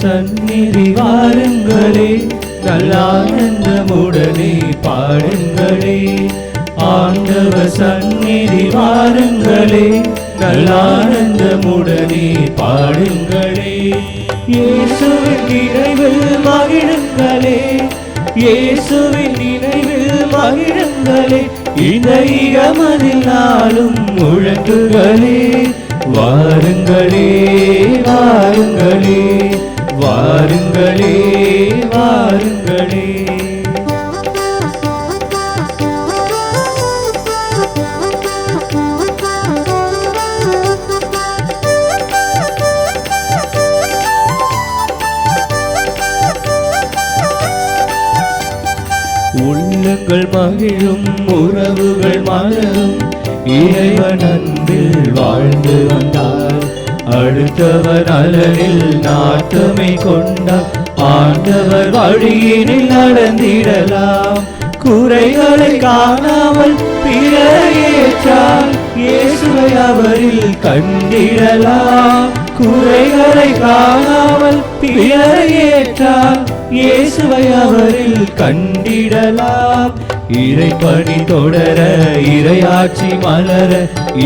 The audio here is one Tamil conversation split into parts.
சந்நிதி வாருங்களே, நல்லானந்தமுடனே பாடுங்களே. ஆண்டவர் சந்நிதி வாருங்களே, நல்லானந்தமுடனே பாடுங்களே. இயேசுவின் நினைவில் மகிழுங்களே, இயேசுவின் நினைவில் மகிழுங்களே. இந்த இகமதில் நாளும் முழங்குகளே, வாருங்களே வாருங்களே வாருங்களே வாருங்களே. உள்ளங்கள் மகிழும், உறவுகள் மலரும், இறைவன் அன்பில் வாழ்ந்து வந்தார். அடுத்தவர் நலனில் நாட்டமை கொண்டார். ஆண்டவர் வழியினில் நடந்திடலாம். குறைகளை காணாமல் பிறரை ஏற்றால் இயேசுவை அவரில் கண்டிடலாம். குறைகளை காணாமல் பிறரை ஏற்றால் இயேசுவை அவரில் கண்டிடலாம். இறைப்பணி தொடர, இறையாட்சி மலர,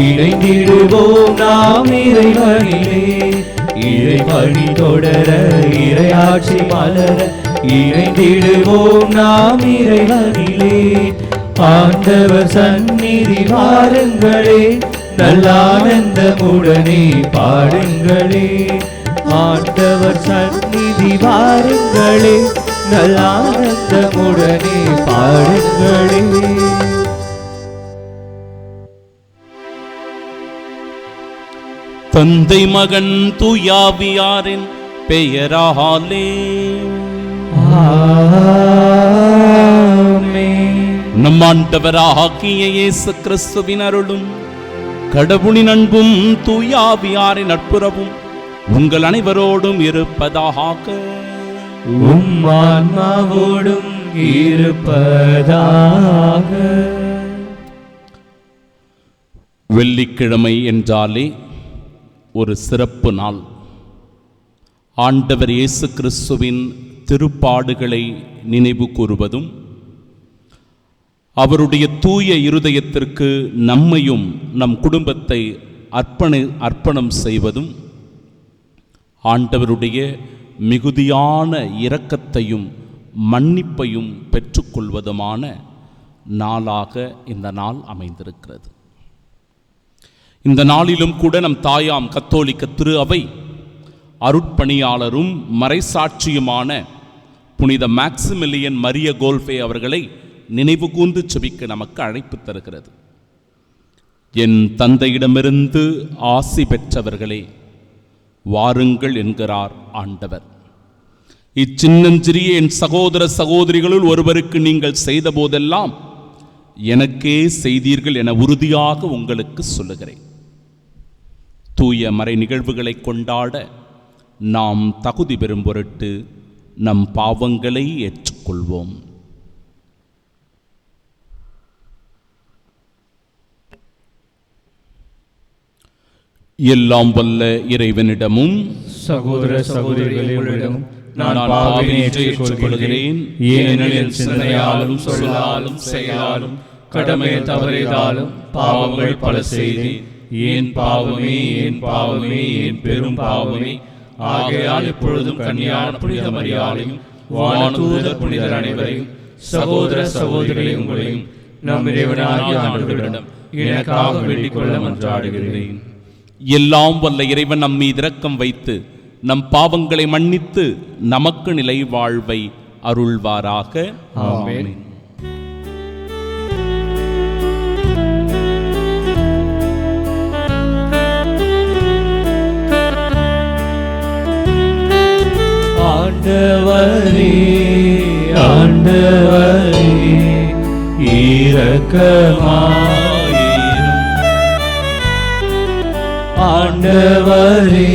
இணைந்திடுவோம் நாம் இறைவனிலே. இறைப்பணி தொடர, இறையாட்சி மலர, இணைந்திடுவோம் நாம் இறைவனிலே. ஆண்டவர் சந்நிதி வாருங்களே, நல்லானந்தமுடனே பாடுங்களே. ஆண்டவர் சந்நிதி வாருங்களே, நல்லானந்தமுடனே பாடுங்களே. தந்தை மகன் தூயாவியாரின் பெயராலே ஆமென். நம் ஆண்டவராகிய இயேசு கிறிஸ்துவின் அருளும் கடவுளின் அன்பும் தூயாவியாரின் நட்புறவும் உங்கள் அனைவரோடும் இருப்பதாக. உம் ஆன்மாவோடும் இருப்பதாக. வெள்ளிக்கிழமை என்றாலே ஒரு சிறப்பு நாள். ஆண்டவர் இயேசு கிறிஸ்துவின் திருப்பாடுகளை நினைவு கூறுவதும் அவருடைய தூய இருதயத்திற்கு நம்மையும் நம் குடும்பத்தை அர்ப்பணம் செய்வதும் ஆண்டவருடைய மிகுதியான இரக்கத்தையும் மன்னிப்பையும் பெற்றுக்கொள்வதுமான நாளாக இந்த நாள் அமைந்திருக்கிறது. இந்த நாளிலும் கூட நம் தாயாம் கத்தோலிக்க திரு அவை அருட்பணியாளரும் மறைசாட்சியுமான புனித மேக்சிமிலியன் மரிய கோல்ஃபே அவர்களை நினைவு கூர்ந்து செபிக்க நமக்கு அழைப்பு தருகிறது. என் தந்தையிடமிருந்து ஆசி பெற்றவர்களே, வாருங்கள் என்கிறார் ஆண்டவர். இச்சின்னஞ்சிறிய என் சகோதர சகோதரிகளுள் ஒருவருக்கு நீங்கள் செய்த போதெல்லாம் எனக்கே செய்தீர்கள் என உறுதியாக உங்களுக்கு சொல்லுகிறேன். தூய மறை நிகழ்வுகளை கொண்டாட நாம் தகுதி பெறும் பொருட்டு நம் பாவங்களை ஏற்றுக்கொள்வோம். எல்லாம் வல்ல இறைவனிடமும் சகோதர சகோதரிகளிடம் நான் பாவத்தை ஏற்றுக்கொள்கிறேன். ஏனெனில் என் சிந்தனையாலும் சொல்லாலும் செயலாலும் கடமையை தவறியதாலும் பாவங்கள் பல செய்தேன். ஏன் பாவமே என் பாவமே என் பெரும் பாவமே. ஆகையால் இப்பொழுதும் கன்னியான புனித மரியாதையும் வானதூதர் புனிதர் அனைவரையும் சகோதர சகோதரிகளை உங்களையும் நம் இறைவனாகிய ஆண்டவரிடம் எனக்காக வேண்டிக் கொள்ள மன்றாடுகிறேன். எல்லாம் வல்ல இறைவன் நம் மீது இரக்கம் வைத்து நம் பாவங்களை மன்னித்து நமக்கு நிலை வாழ்வை அருள்வாராக. ஆமென். ஆண்டவரே ஆண்டவரே இரக்கமாயிரும். ஆண்டவரே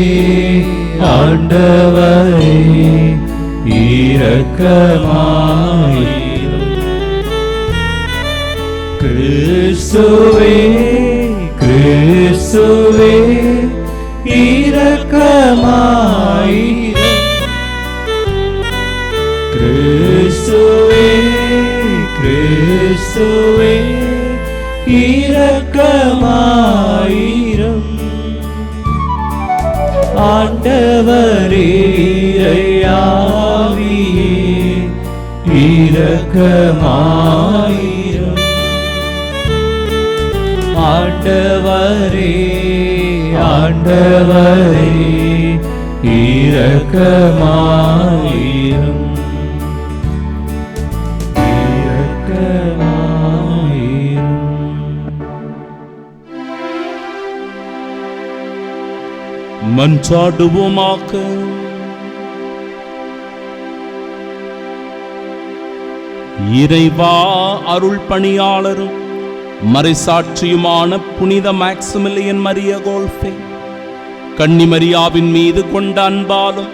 ஆண்டவரே இரக்கமாயிரும். கிறிஸ்துவே கிறிஸ்துவே இரக்கமாயிரும். கிறிஸ்துவே இரக்கமாயிரும். ஆண்டவரே இறையாவியே இரக்கமாயிரும். ஆண்டவரே ஆண்டவரே இரக்கமாயிரும். இரக்கமாயிரும். மன்றாடுவோமாக. இறைவா, அருள் பணியாளரும் மறைசாட்சியுமான புனித மேக்சிமிலியன் மரிய கோல்ஃபே கன்னிமரியாவின் மீது கொண்ட அன்பாலும்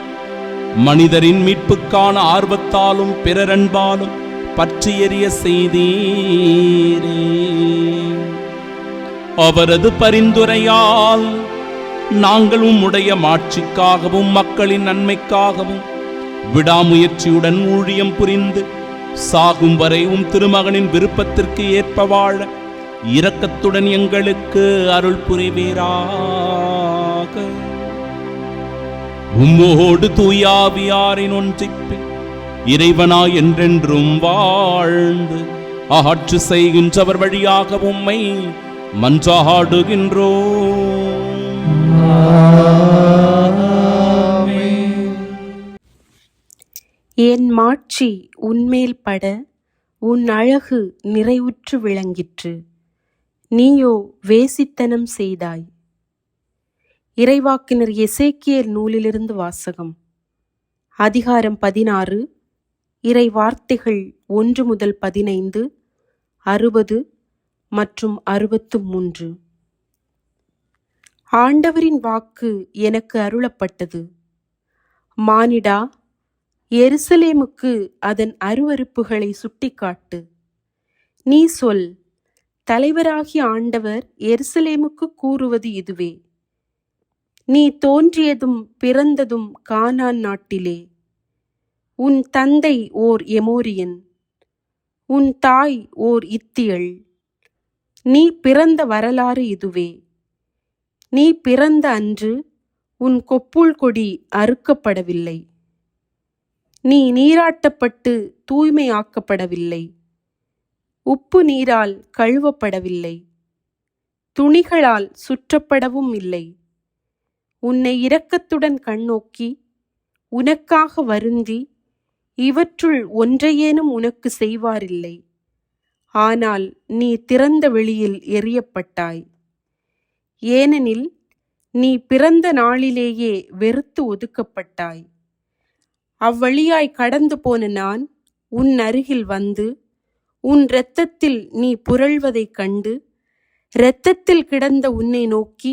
மனிதரின் மீட்புக்கான ஆர்வத்தாலும் பிறரன்பாலும் பற்றி எரிய செய்தீரே. அவரது பரிந்துரையால் நாங்கள் உம்முடைய மாட்சிக்காகவும் மக்களின் நன்மைக்காகவும் விடாமுயற்சியுடன் ஊழியம் புரிந்து சாகும் வரை உம் திருமகனின் விருப்பத்திற்கு ஏற்ப வாழ இரக்கத்துடன் எங்களுக்கு அருள் புரிவீராக. உம்மோடு தூயாவியாரின் ஒன்றிப்பில் இறைவனாய் என்றென்றும் வாழ்ந்து ஆட்சி செய்கின்றவர் வழியாக உம்மை மன்றாடுகின்றோம். என் மாட்சி உன்மேல் பட உன் அழகு நிறைவுற்று விளங்கிற்று. நீயோ வேசித்தனம் செய்தாய். இறைவாக்கினர் எசேக்கியேல் நூலிலிருந்து வாசகம். அதிகாரம் 16, இறை வார்த்தைகள் 1 முதல் 15, 60 மற்றும் 63. ஆண்டவரின் வாக்கு எனக்கு அருளப்பட்டது. மானிடா, எருசலேமுக்கு அதன் அருவருப்புகளை சுட்டிக்காட்டு. நீ சொல், தலைவராகிய ஆண்டவர் எருசலேமுக்கு கூறுவது இதுவே: நீ தோன்றியதும் பிறந்ததும் கானான் நாட்டிலே. உன் தந்தை ஓர் எமோரியன், உன் தாய் ஓர் இத்தியள். நீ பிறந்த வரலாறு இதுவே. நீ பிறந்த அன்று உன் கொப்புள் கொடி அறுக்கப்படவில்லை. நீ நீராட்டப்பட்டு தூய்மையாக்கப்படவில்லை. உப்பு நீரால் கழுவப்படவில்லை. துணிகளால் சுற்றப்படவும் இல்லை. உன்னை இரக்கத்துடன் கண்ணோக்கி உனக்காக வருந்தி இவற்றுள் ஒன்றையேனும் உனக்கு செய்வாரில்லை. ஆனால் நீ திறந்த வெளியில் எறியப்பட்டாய். ஏனெனில் நீ பிறந்த நாளிலேயே வெறுத்து ஒதுக்கப்பட்டாய். அவ்வழியாய் கடந்து போன நான் உன் அருகில் வந்து உன் இரத்தத்தில் நீ புரள்வதைக் கண்டு இரத்தத்தில் கிடந்த உன்னை நோக்கி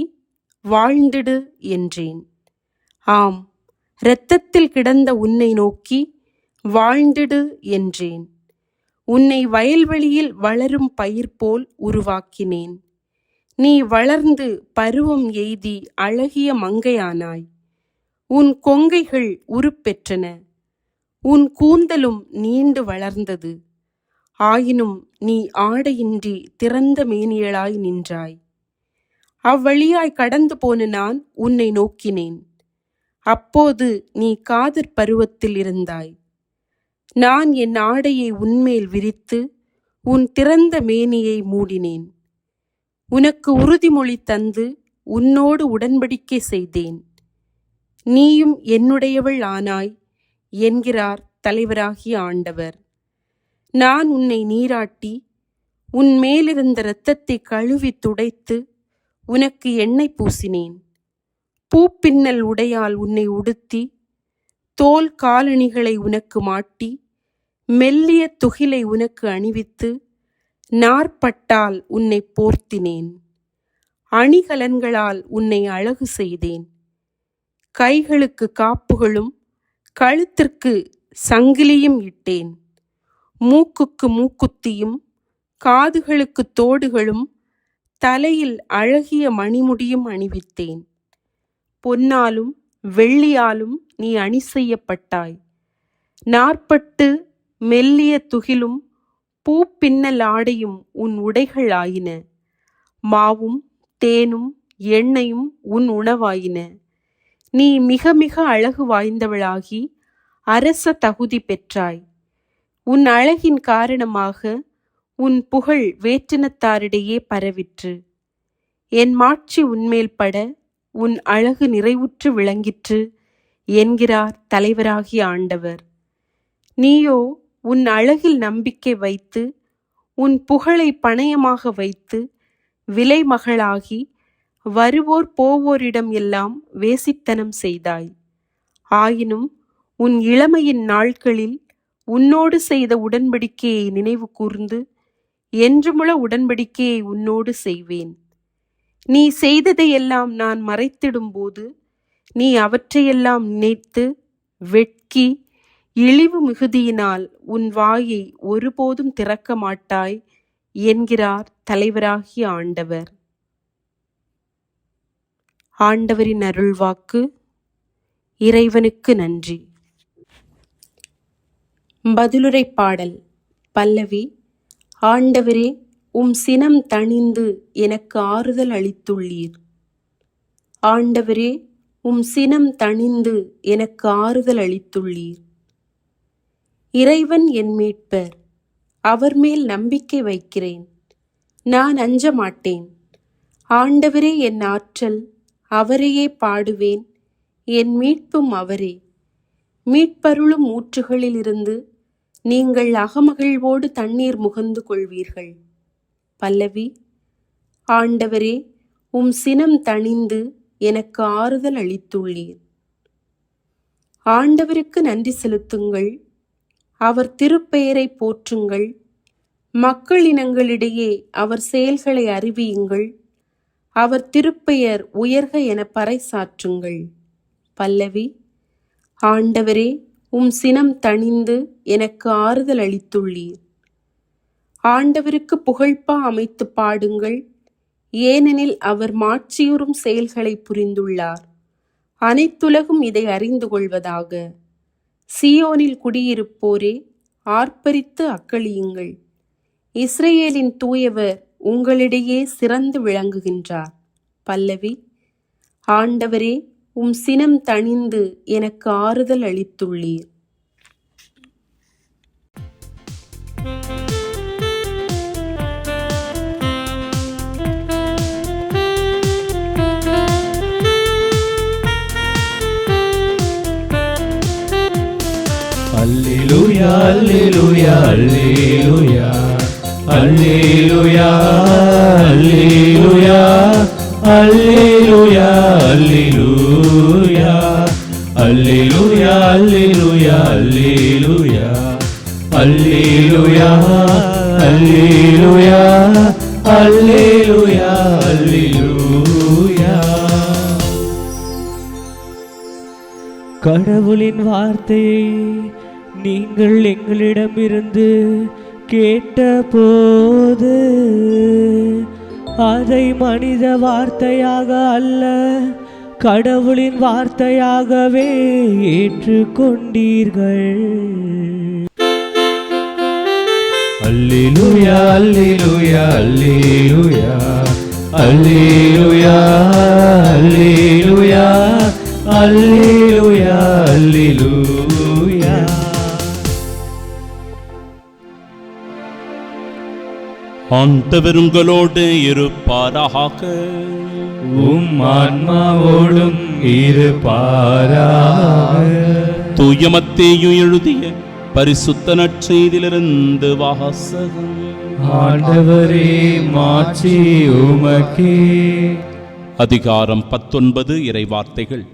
வாழ்ந்திடு என்றேன். ஆம், இரத்தத்தில் கிடந்த உன்னை நோக்கி வாழ்ந்திடு என்றேன். உன்னை வயல்வெளியில் வளரும் பயிர் போல் உருவாக்கினேன். நீ வளர்ந்து பருவம் எய்தி அழகிய மங்கையானாய். உன் கொங்கைகள் உருப்பெற்றன. உன் கூந்தலும் நீண்டு வளர்ந்தது. ஆயினும் நீ ஆடையின்றி திறந்த மேனியளாய் நின்றாய். அவ்வழியாய் கடந்து போன நான் உன்னை நோக்கினேன். அப்போது நீ காதற் பருவத்தில் இருந்தாய். நான் என் ஆடையை உன்மேல் விரித்து உன் திறந்த மேனியை மூடினேன். உனக்கு உறுதிமொழி தந்து உன்னோடு உடன்படிக்கை செய்தேன். நீயும் என்னுடையவள் ஆனாய் என்கிறார் தலைவராகிய ஆண்டவர். நான் உன்னை நீராட்டி உன் மேலிருந்த இரத்தத்தை கழுவி துடைத்து உனக்கு எண்ணெய் பூசினேன். பூப்பின்னல் உடையால் உன்னை உடுத்தி தோல் காலணிகளை உனக்கு மாட்டி மெல்லிய துகிலை உனக்கு அணிவித்து நாற்பட்டால் உன்னை போர்த்தினேன். அணிகலன்களால் உன்னை அழகு செய்தேன். கைகளுக்கு காப்புகளும் கழுத்திற்கு சங்கிலியும் இட்டேன். மூக்குக்கு மூக்குத்தியும் காதுகளுக்கு தோடுகளும் தலையில் அழகிய மணிமுடியும் அணிவித்தேன். பொன்னாலும் வெள்ளியாலும் நீ அணி செய்யப்பட்டாய். நாற்பட்டு மெல்லிய துகிலும் பூப்பின்னல் ஆடையும் உன் உடைகள் ஆயின. மாவும் தேனும் எண்ணெயும் உன் உணவாயின. நீ மிக மிக அழகு வாய்ந்தவளாகி அரச தகுதி பெற்றாய். உன் அழகின் காரணமாக உன் புகழ் வேற்றினத்தாரிடையே பரவிற்று. என் மாட்சி உன்மேல் பட உன் அழகு நிறைவுற்று விளங்கிற்று என்கிறார் தலைவராகிய ஆண்டவர். நீயோ உன் அழகில் நம்பிக்கை வைத்து உன் புகழை பணயமாக வைத்து விலை மகளாகி வருவோர் போவோரிடம் எல்லாம் வேசித்தனம் செய்தாய். ஆயினும் உன் இளமையின் நாட்களில் உன்னோடு செய்த உடன்படிக்கையை நினைவு கூர்ந்து என்றுமுள்ள உடன்படிக்கையை உன்னோடு செய்வேன். நீ செய்ததையெல்லாம் நான் மறைத்திடும்போது நீ அவற்றையெல்லாம் நினைத்து வெட்கி இழிவு மிகுதியினால் உன் வாயை ஒருபோதும் திறக்க மாட்டாய் என்கிறார் தலைவராகிய ஆண்டவர். ஆண்டவரின் அருள்வாக்கு. இறைவனுக்கு நன்றி. பதிலுரை பாடல். பல்லவி. ஆண்டவரே, சினம் தணிந்து எனக்கு ஆறுதல் அளித்துள்ளீர். ஆண்டவரே, சினம் தணிந்து எனக்கு ஆறுதல் அளித்துள்ளீர். இறைவன் என் மீட்பர், அவர் மேல் நம்பிக்கை வைக்கிறேன். நான் அஞ்ச மாட்டேன். ஆண்டவரே என் ஆற்றல், அவரையே பாடுவேன். என் மீட்பும் அவரே. மீட்பருளும் ஊற்றுகளிலிருந்து நீங்கள் அகமகிழ்வோடு தண்ணீர் முகந்து கொள்வீர்கள். பல்லவி. ஆண்டவரே, சினம் தணிந்து எனக்கு ஆறுதல் அளித்துள்ளீர். ஆண்டவருக்கு நன்றி செலுத்துங்கள். அவர் திருப்பெயரை போற்றுங்கள். மக்களினங்களிடையே அவர் செயல்களை அறிவியுங்கள். அவர் திருப்பெயர் உயர்க என பறைசாற்றுங்கள். பல்லவி. ஆண்டவரே, சினம் தணிந்து எனக்கு ஆறுதல் அளித்துள்ளீர். ஆண்டவருக்கு புகழ்பா அமைத்து பாடுங்கள். ஏனெனில் அவர் மாட்சியுறும் செயல்களை புரிந்துள்ளார். அனைத்துலகும் இதை அறிந்து கொள்வதாக. சியோனில் குடியிருப்போரே, ஆர்ப்பரித்து அக்களியுங்கள். இஸ்ரேலின் தூயவர் உங்களிடையே சிறந்து விளங்குகின்றார். பல்லவி. ஆண்டவரே, சினம் தணிந்து எனக்கு ஆறுதல் அளித்துள்ளீர். அல்லேலூயா, அல்லேலூயா, அல்லேலூயா, அல்லேலூயா, அல்லேலூயா, அல்லேலூயா, அல்லேலூயா, அல்லேலூயா, அல்லேலூயா, அல்லேலூயா, அல்லேலூயா, அல்லேலூயா, அல்லேலூயா. கடவுளின் வார்த்தையை நீங்கள் எங்களிடமிருந்து கேட்டபோது அதை மனித வார்த்தையாக அல்ல, கடவுளின் வார்த்தையாகவே ஏற்றுக்கொண்டீர்கள். அல்லேலூயா, அல்லேலூயா, அல்லேலூயா, அல்லேலூயா, அல்லேலூயா, அல்லேலூயா, அல்லேலூயா. ஆண்டவர் உங்களோடு இருப்பாராக. ஆன்மாவோடும் இருப்பாராக. தூய மத்தேயு எழுதிய பரிசுத்த நற்செய்தியிலிருந்து வாசகம். ஆண்டவரே, மாட்சி உமக்கே. அதிகாரம் 19. இறைவார்த்தைகள்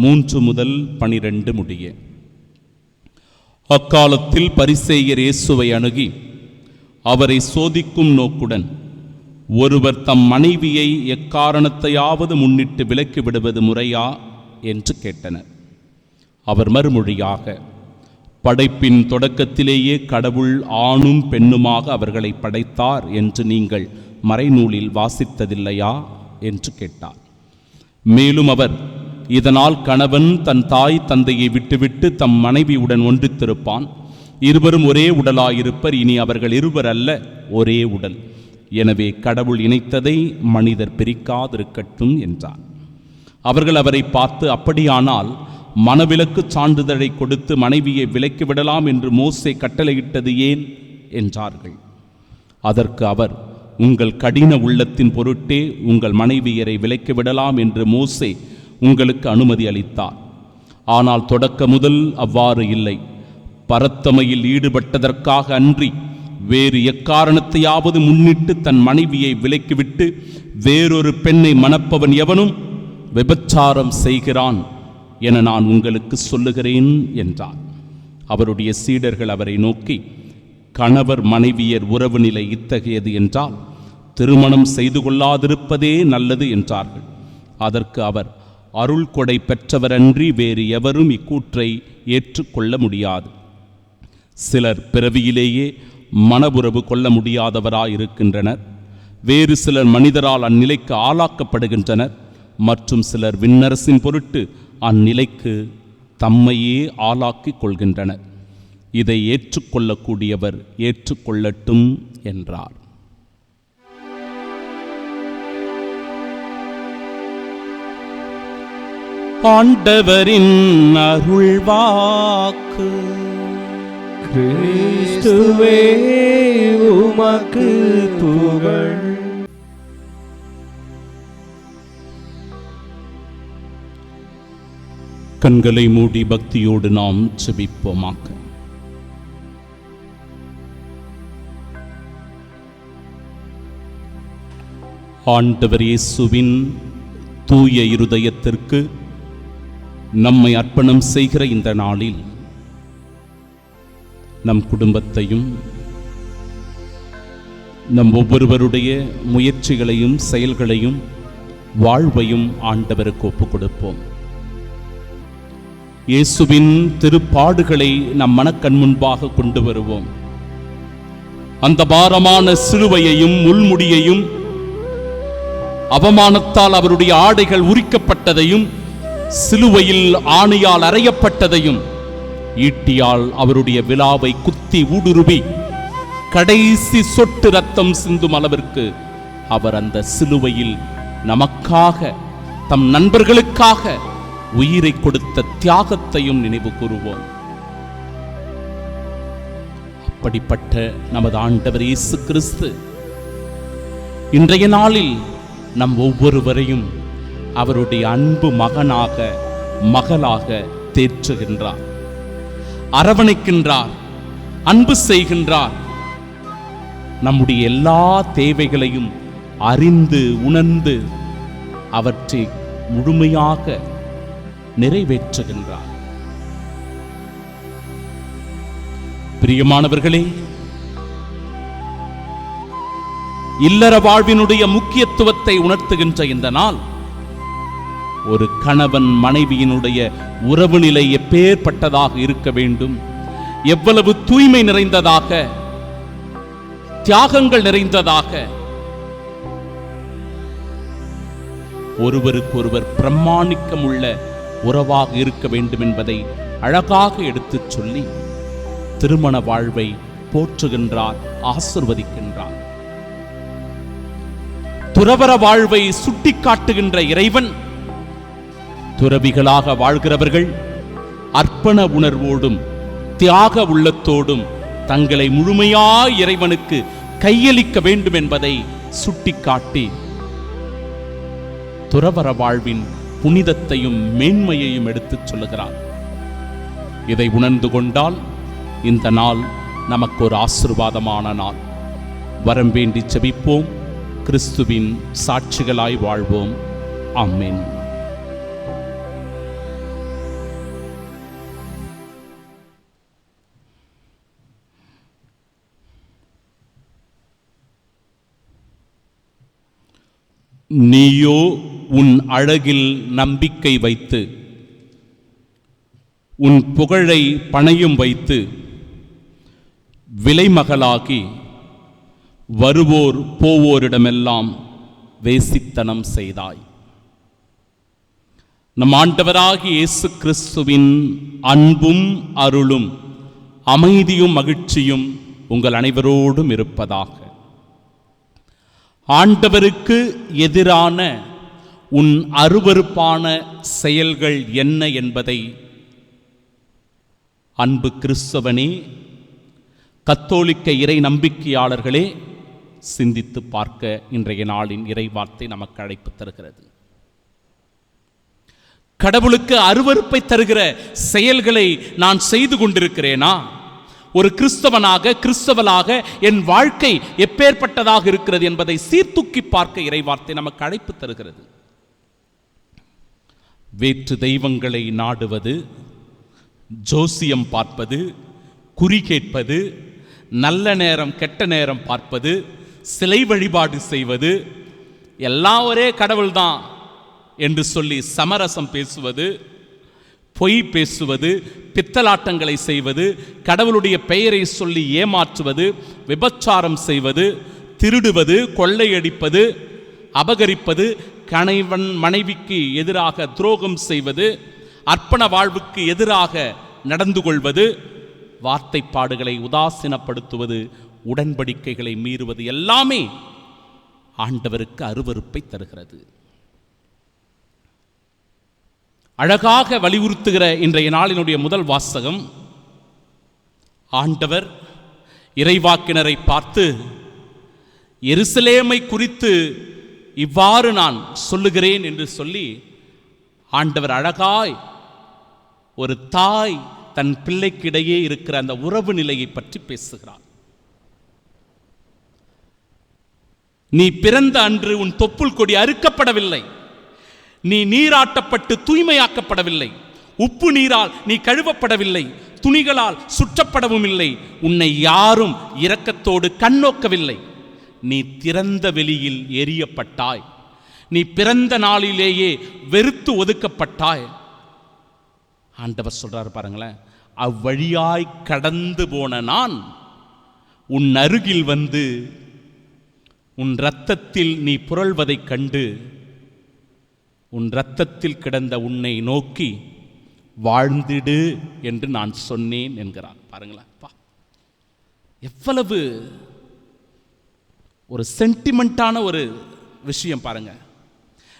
3 முதல் 12 முடிய. அக்காலத்தில் பரிசேயர் இயேசுவை அணுகி அவரை சோதிக்கும் நோக்குடன், ஒருவர் தம் மனைவியை எக்காரணத்தையாவது முன்னிட்டு விலக்கி விடுவது முறையா என்று கேட்டனர். அவர் மறுமொழியாக, படைப்பின் தொடக்கத்திலேயே கடவுள் ஆணும் பெண்ணுமாக அவர்களை படைத்தார் என்று நீங்கள் மறைநூலில் வாசித்ததில்லையா என்று கேட்டார். மேலும் அவர், இதனால் கணவன் தன் தாய் தந்தையை விட்டுவிட்டு தம் மனைவியுடன் ஒன்றித்திருப்பான், இருவரும் ஒரே உடலாயிருப்பர். இனி அவர்கள் இருவர் அல்ல, ஒரே உடல். எனவே கடவுள் இணைத்ததை மனிதர் பிரிக்காதிருக்கட்டும் என்றார். அவர்கள் அவரை பார்த்து, அப்படியானால் மணவிலக்கு சான்றிதழை கொடுத்து மனைவியை விலக்கி விடலாம் என்று மோசே கட்டளையிட்டது ஏன் என்றார்கள். அதற்கு அவர், உங்கள் கடின உள்ளத்தின் பொருட்டே உங்கள் மனைவியரை விலக்கி விடலாம் என்று மோசே உங்களுக்கு அனுமதி அளித்தார். ஆனால் தொடக்க முதல் அவ்வாறு இல்லை. பரத்தமையில் ஈடுபட்டதற்காக அன்றி வேறு எக்காரணத்தையாவது முன்னிட்டு தன் மனைவியை விலக்கிவிட்டு வேறொரு பெண்ணை மணப்பவன் எவனும் விபச்சாரம் செய்கிறான் என நான் உங்களுக்கு சொல்லுகிறேன் என்றார். அவருடைய சீடர்கள் அவரை நோக்கி, கணவர் மனைவியர் உறவு நிலை இத்தகையது என்றால் திருமணம் செய்து கொள்ளாதிருப்பதே நல்லது என்றார்கள். அதற்கு அவர், அருள் கொடை பெற்றவரன்றி வேறு எவரும் இக்கூற்றை ஏற்றுக்கொள்ள முடியாது. சிலர் பிறவியிலேயே மனவுறவு கொள்ள முடியாதவராயிருக்கின்றனர். வேறு சிலர் மனிதரால் அந்நிலைக்கு ஆளாக்கப்படுகின்றனர். மற்றும் சிலர் விண்ணரசின் பொருட்டு அந்நிலைக்கு தம்மையே ஆளாக்கிக் கொள்கின்றனர். இதை ஏற்றுக்கொள்ளக்கூடியவர் ஏற்றுக்கொள்ளட்டும் என்றார். ஆண்டவரின் அருள்வாக்கு. கிறிஸ்துவே உமக்கு புகழ். கண்களை மூடி பக்தியோடு நாம் செபிப்போமாக. ஆண்டவர் இயேசுவின் தூய இருதயத்திற்கு நம்மை அர்ப்பணம் செய்கிற இந்த நாளில் நம் குடும்பத்தையும் நம் ஒவ்வொருவருடைய முயற்சிகளையும் செயல்களையும் வாழ்வையும் ஆண்டவருக்கு ஒப்புக் கொடுப்போம். இயேசுவின் திருப்பாடுகளை நம் மனக்கண் முன்பாக கொண்டு வருவோம். அந்த பாரமான சிலுவையையும் முள்முடியையும், அவமானத்தால் அவருடைய ஆடைகள் உரிக்கப்பட்டதையும், சிலுவையில் ஆணியால் அறையப்பட்டதையும், ஈட்டியால் அவருடைய விலாவை குத்தி ஊடுருவி கடைசி சொட்டு ரத்தம் சிந்தும் அளவிற்கு அவர் அந்த சிலுவையில் நமக்காக, தம் நண்பர்களுக்காக உயிரை கொடுத்த தியாகத்தையும் நினைவு கூறுவோம். அப்படிப்பட்ட நமது ஆண்டவர் இயேசு கிறிஸ்து இன்றைய நாளில் நம் ஒவ்வொருவரையும் அவருடைய அன்பு மகனாக, மகளாக தேற்றுகின்றார், அரவணைக்கின்றார், அன்பு செய்கின்றார். நம்முடைய எல்லா தேவைகளையும் அறிந்து உணர்ந்து அவற்றை முழுமையாக நிறைவேற்றுகின்றார். பிரியமானவர்களே, இல்லற வாழ்வினுடைய முக்கியத்துவத்தை உணர்த்துகின்ற இந்த நாள், ஒரு கணவன் மனைவியினுடைய உறவு நிலை எப்பேற்பட்டதாக இருக்க வேண்டும், எவ்வளவு தூய்மை நிறைந்ததாக, தியாகங்கள் நிறைந்ததாக, ஒருவருக்கொருவர் பிரமாணிக்கம் உள்ள உறவாக இருக்க வேண்டும் என்பதை அழகாக எடுத்துச் சொல்லி திருமண வாழ்வை போற்றுகின்றார், ஆசிர்வதிக்கின்றார். துறவற வாழ்வை சுட்டிக்காட்டுகின்ற இறைவன், துறவிகளாக வாழ்கிறவர்கள் அர்ப்பண உணர்வோடும் தியாக உள்ளத்தோடும் தங்களை முழுமையாய் இறைவனுக்கு கையளிக்க வேண்டும் என்பதை சுட்டிக்காட்டி துறவற வாழ்வின் புனிதத்தையும் மேன்மையையும் எடுத்துச் சொல்லுகிறார். இதை உணர்ந்து கொண்டால் இந்த நாள் நமக்கு ஒரு ஆசீர்வாதமான நாள். வரம் வேண்டி செபிப்போம். கிறிஸ்துவின் சாட்சிகளாய் வாழ்வோம். ஆமென். நீயோ உன் அழகில் நம்பிக்கை வைத்து, உன் புகழை பணயம் வைத்து, விலைமகளாகி வருவோர் போவோரிடமெல்லாம் வேசித்தனம் செய்தாய். நம் ஆண்டவராகிய இயேசு கிறிஸ்துவின் அன்பும் அருளும் அமைதியும் மகிழ்ச்சியும் உங்கள் அனைவரோடும் இருப்பதாக. ஆண்டவருக்கு எதிரான உன் அருவருப்பான செயல்கள் என்ன என்பதை அன்பு கிறிஸ்தவனே, கத்தோலிக்க இறை நம்பிக்கையாளர்களே சிந்தித்து பார்க்க இன்றைய நாளின் இறைவார்த்தை நமக்கு அழைப்பு தருகிறது. கடவுளுக்கு அருவருப்பை தருகிற செயல்களை நான் செய்து கொண்டிருக்கிறேனா? ஒரு கிறிஸ்தவனாக என் வாழ்க்கை எப்பேற்பட்டதாக இருக்கிறது என்பதை சீர்தூக்கி பார்க்க இறைவார்த்தை நமக்கு அழைப்பு தருகிறது. வேற்று தெய்வங்களை நாடுவது, ஜோசியம் பார்ப்பது, குறி கேட்பது, நல்ல நேரம் கெட்ட நேரம் பார்ப்பது, சிலை வழிபாடு செய்வது, எல்லாம் ஒரே கடவுள்தான் என்று சொல்லி சமரசம் பேசுவது, பொய் பேசுவது, பித்தலாட்டங்களை செய்வது, கடவுளுடைய பெயரை சொல்லி ஏமாற்றுவது, விபச்சாரம் செய்வது, திருடுவது, கொள்ளையடிப்பது, அபகரிப்பது, கணவன் மனைவிக்கு எதிராக துரோகம் செய்வது, அர்ப்பண வாழ்வுக்கு எதிராக நடந்து கொள்வது, வார்த்தைப்பாடுகளை உதாசீனப்படுத்துவது, உடன்படிக்கைகளை மீறுவது எல்லாமே ஆண்டவருக்கு அருவருப்பை தருகிறது. அழகாக வலியுறுத்துகிற இன்றைய நாளினுடைய முதல் வாசகம், ஆண்டவர் இறைவாக்கினரை பார்த்து எருசலேமை குறித்து இவ்வாறு நான் சொல்லுகிறேன் என்று சொல்லி ஆண்டவர் அழகாய் ஒரு தாய் தன் பிள்ளைக்கிடையே இருக்கிற அந்த உறவு நிலையை பற்றி பேசுகிறார். நீ பிறந்த அன்று உன் தொப்புள் கொடி அறுக்கப்படவில்லை, நீ நீராட்டப்பட்டு தூய்மையாக்கப்படவில்லை, உப்பு நீரால் நீ கழுவப்படவில்லை, துணிகளால் சுற்றப்படவும் இல்லை, உன்னை யாரும் இரக்கத்தோடு கண்ணோக்கவில்லை, நீ திறந்த வெளியில் எரியப்பட்டாய், நீ பிறந்த நாளிலேயே வெறுத்து ஒதுக்கப்பட்டாய். ஆண்டவர் சொல்றாரு பாருங்களேன், அவ்வழியாய் கடந்து போன நான் உன் அருகில் வந்து உன் இரத்தத்தில் நீ புரள்வதைக் கண்டு உன் இரத்தத்தில் கிடந்த உன்னை நோக்கி வாழ்ந்திடு என்று நான் சொன்னேன் என்கிறார். பாருங்களேன், எவ்வளவு ஒரு சென்டிமெண்டான ஒரு விஷயம் பாருங்க.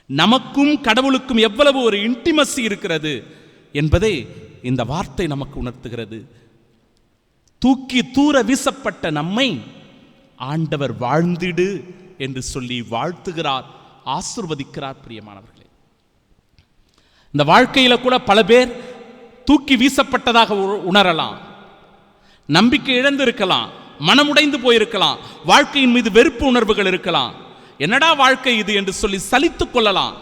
நமக்கும் கடவுளுக்கும் எவ்வளவு ஒரு இன்டிமசி இருக்கிறது என்பதை இந்த வார்த்தை நமக்கு உணர்த்துகிறது. தூக்கி தூர வீசப்பட்ட நம்மை ஆண்டவர் வாழ்ந்திடு என்று சொல்லி வாழ்த்துகிறார், ஆசீர்வதிக்கிறார். பிரியமானவர்களே, இந்த வாழ்க்கையில கூட பல பேர் தூக்கி வீசப்பட்டதாக உணரலாம், நம்பிக்கை இழந்திருக்கலாம், மனமுடைந்து போயிருக்கலாம், வாழ்க்கையின் மீது வெறுப்பு உணர்வுகள் இருக்கலாம், என்னடா வாழ்க்கை இது என்று சொல்லி சலித்துக் கொள்ளலாம்.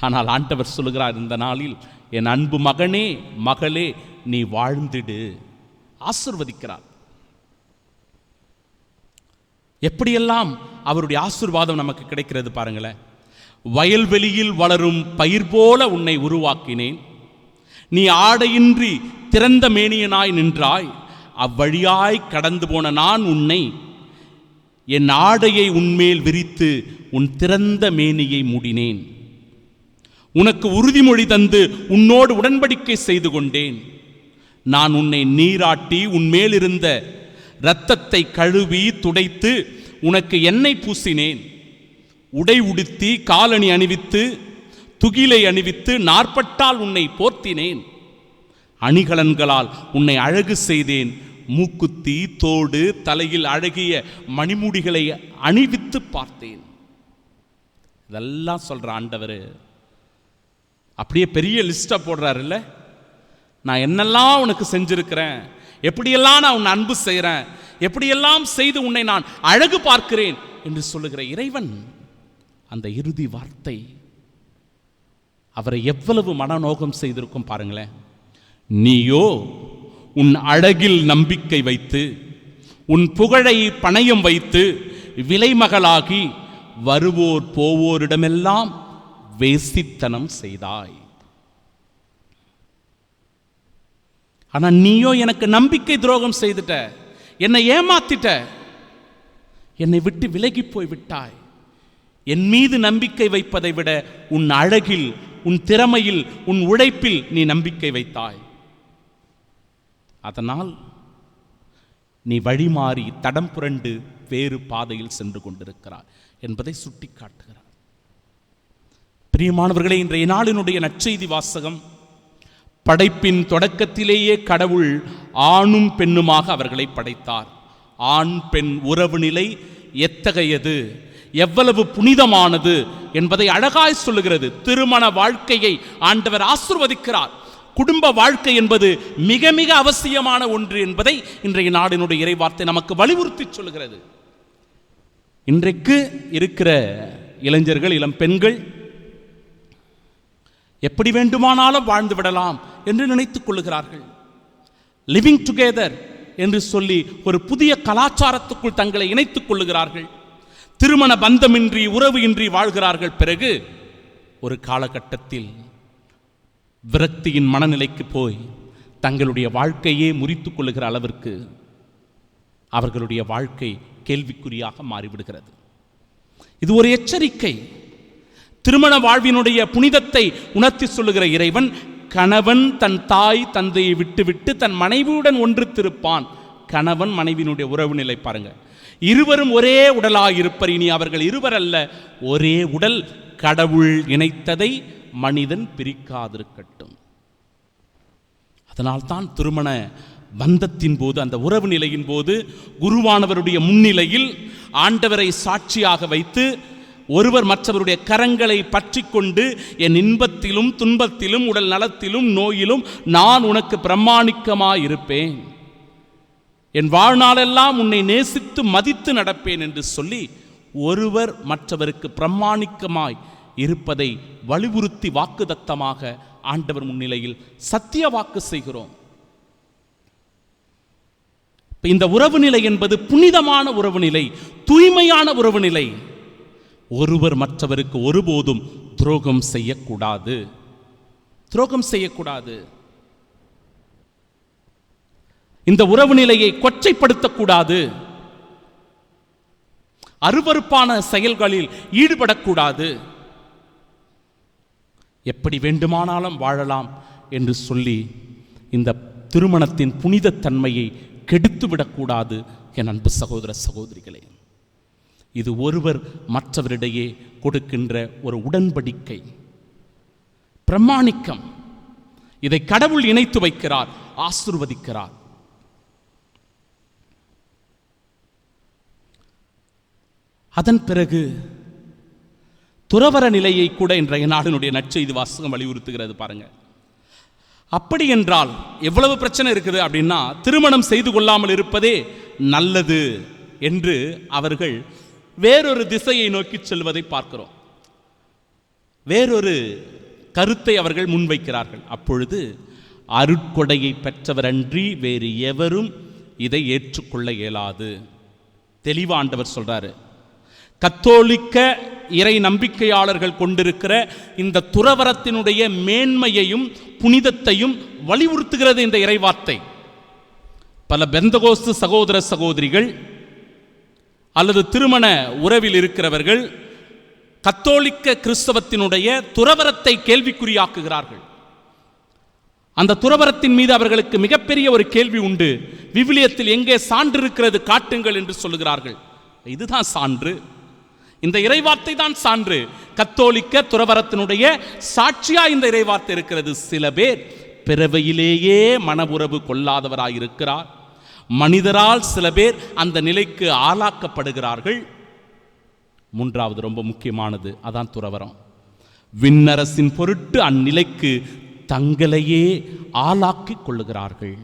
ஆனால் ஆண்டவர் சொல்லுகிறார், இந்த நாளில் என் அன்பு மகனே மகளே நீ வாழ்ந்திடு, ஆசீர்வதிக்கிறார். எப்படியெல்லாம் அவருடைய ஆசீர்வாதம் நமக்கு கிடைக்கிறது பாருங்களேன். வயல்வெளியில் வளரும் பயிர் போல உன்னை உருவாக்கினேன், நீ ஆடையின்றி திறந்த மேனியனாய் நின்றாய், அவ்வழியாய் கடந்து போன நான் உன்னை என் ஆடையை உன்மேல் விரித்து உன் திறந்த மேனியை மூடினேன், உனக்கு உறுதிமொழி தந்து உன்னோடு உடன்படிக்கை செய்து கொண்டேன், நான் உன்னை நீராட்டி உன்மேல் இருந்த இரத்தத்தை கழுவி துடைத்து உனக்கு எண்ணெய் பூசினேன், உடை உடுத்தி காலணி அணிவித்து துகிலை அணிவித்து நாற்பட்டால் உன்னை போர்த்தினேன், அணிகலன்களால் உன்னை அழகு செய்தேன், மூக்குத்தி தோடு தலையில் அழகிய மணிமுடிகளை அணிவித்து பார்த்தேன். இதெல்லாம் சொல்ற ஆண்டவர் அப்படியே பெரிய லிஸ்டா போடுறாரு இல்ல. நான் என்னெல்லாம் உனக்கு செஞ்சிருக்கிறேன், எப்படியெல்லாம் நான் உன்னை அன்பு செய்கிறேன், எப்படியெல்லாம் செய்து உன்னை நான் அழகு பார்க்கிறேன் என்று சொல்லுகிற இறைவன் அந்த இறுதி வார்த்தை அவரை எவ்வளவு மனநோகம் செய்திருக்கும் பாருங்களேன். நீயோ உன் அழகில் நம்பிக்கை வைத்து உன் புகழை பணயம் வைத்து விலைமகளாகி வருவோர் போவோரிடமெல்லாம் வேசித்தனம் செய்தாய். ஆனா நீயோ எனக்கு நம்பிக்கை துரோகம் செய்துட்ட, என்னை ஏமாத்திட்ட, என்னை விட்டு விலகி போய் விட்டாய். என் மீது நம்பிக்கை வைப்பதை விட உன் அழகில், உன் திறமையில், உன் உழைப்பில் நீ நம்பிக்கை வைத்தாய். அதனால் நீ வழிமாறி தடம் புரண்டு வேறு பாதையில் சென்று கொண்டிருக்கிறார் என்பதை சுட்டி காட்டுகிறார். பிரியமானவர்களே, இன்றைய நாளினுடைய நற்செய்தி வாசகம், படைப்பின் தொடக்கத்திலேயே கடவுள் ஆணும் பெண்ணுமாக அவர்களை படைத்தார். ஆண் பெண் உறவு நிலை எத்தகையது, எவ்வளவு புனிதமானது என்பதை அழகாய் சொல்லுகிறது. திருமண வாழ்க்கையை ஆண்டவர் ஆசீர்வதிக்கிறார். குடும்ப வாழ்க்கை என்பது மிக மிக அவசியமான ஒன்று என்பதை இன்றைய நாடினுடைய இறைவார்த்தை நமக்கு வலியுறுத்தி சொல்லுகிறது. இன்றைக்கு இருக்கிற இளைஞர்கள், இளம் பெண்கள் எப்படி வேண்டுமானாலும் வாழ்ந்து விடலாம் என்று நினைத்துக் கொள்ளுகிறார்கள். லிவிங் டுகெதர் என்று சொல்லி ஒரு புதிய கலாச்சாரத்துக்குள் தங்களை இணைத்துக் கொள்ளுகிறார்கள். திருமண பந்தமின்றி உறவு இன்றி வாழ்கிறார்கள். பிறகு ஒரு காலகட்டத்தில் விரக்தியின் மனநிலைக்கு போய் தங்களுடைய வாழ்க்கையே முறித்துக் கொள்ளுகிற அளவிற்கு அவர்களுடைய வாழ்க்கை கேள்விக்குறியாக மாறிவிடுகிறது. இது ஒரு எச்சரிக்கை. திருமண வாழ்வினுடைய புனிதத்தை உணர்த்தி சொல்லுகிற இறைவன், கணவன் தன் தாய் தந்தையை விட்டுவிட்டு தன் மனைவியுடன் ஒன்றித்திருப்பான். கணவன் மனைவியினுடைய உறவு நிலை பாருங்க. இருவரும் ஒரே உடலாயிருப்பர், இனி அவர்கள் இருவர் அல்ல, ஒரே உடல். கடவுள் இணைத்ததை மனிதன் பிரிக்காதிருக்கட்டும். அதனால்தான் திருமண பந்தத்தின் போது, அந்த உறவு நிலையின் போது குருவானவருடைய முன்னிலையில் ஆண்டவரை சாட்சியாக வைத்து ஒருவர் மற்றவருடைய கரங்களை பற்றி கொண்டு, என் இன்பத்திலும் துன்பத்திலும் உடல் நலத்திலும் நோயிலும் நான் உனக்கு பிரமாணிக்கமாயிருப்பேன், என் வாழ்நாளெல்லாம் உன்னை நேசித்து மதித்து நடப்பேன் என்று சொல்லி ஒருவர் மற்றவருக்கு பிரமாணிக்கமாய் இருப்பதை வலியுறுத்தி வாக்குதத்தமாக ஆண்டவர் முன்னிலையில் சத்திய வாக்கு செய்கிறோம். இந்த உறவு நிலை என்பது புனிதமான உறவு நிலை, தூய்மையான உறவு நிலை. ஒருவர் மற்றவருக்கு ஒருபோதும் துரோகம் செய்யக்கூடாது. துரோகம் செய்யக்கூடாது. இந்த உறவு நிலையை கொச்சைப்படுத்தக்கூடாது. அருவருப்பான செயல்களில் ஈடுபடக்கூடாது. எப்படி வேண்டுமானாலும் வாழலாம் என்று சொல்லி இந்த திருமணத்தின் புனித தன்மையை கெடுத்துவிடக்கூடாது. என் அன்பு சகோதர சகோதரிகளே, இது ஒருவர் மற்றவரிடையே கொடுக்கின்ற ஒரு உடன்படிக்கை, பிரமாணிக்கம். இதை கடவுள் இணைத்து வைக்கிறார், ஆசீர்வதிக்கிறார். அதன் பிறகு துறவற நிலையை கூட இன்றைய நாடினுடைய நற்செய்தி வாசகம் வலியுறுத்துகிறது. பாருங்க, அப்படி என்றால் எவ்வளவு பிரச்சனை இருக்குது அப்படின்னா, திருமணம் செய்து கொள்ளாமல் இருப்பதே நல்லது என்று அவர்கள் வேறொரு திசையை நோக்கி செல்வதை பார்க்கிறோம். வேறொரு கருத்தை அவர்கள் முன்வைக்கிறார்கள். அப்பொழுது அருட்கொடையை பெற்றவரன்றி வேறு எவரும் இதை ஏற்றுக்கொள்ள இயலாது. தெளிவா ஆண்டவர் சொல்றாரு. கத்தோலிக்க இறை நம்பிக்கையாளர்கள் கொண்டிருக்கிற இந்த துறவரத்தினுடைய மேன்மையையும் புனிதத்தையும் வலியுறுத்துகிறது இந்த இறைவார்த்தை. பல பெந்தகோஸ்து சகோதர சகோதரிகள் அல்லது திருமண உறவில் இருக்கிறவர்கள் கத்தோலிக்க கிறிஸ்தவத்தினுடைய துறவரத்தை கேள்விக்குறியாக்குகிறார்கள். அந்த துறவரத்தின் மீது அவர்களுக்கு மிகப்பெரிய ஒரு கேள்வி உண்டு. விவிலியத்தில் எங்கே சான்று இருக்கிறது காட்டுங்கள் என்று சொல்லுகிறார்கள். இதுதான் சான்று, இந்த இறைவார்த்தை தான் சான்று. கத்தோலிக்க துறவரத்தினுடைய சாட்சியா இந்த இறைவார்த்தை இருக்கிறது. சில பேர் பிறவையிலேயே மன உறவு கொள்ளாதவராயிருக்கிறார். மனிதரால் சில பேர் அந்த நிலைக்கு ஆளாக்கப்படுகிறார்கள். மூன்றாவது ரொம்ப முக்கியமானது, அதான் துறவரம். விண்ணரசின் பொருட்டு அந்நிலைக்கு தங்களையே ஆளாக்கி கொள்ளுகிறார்கள்.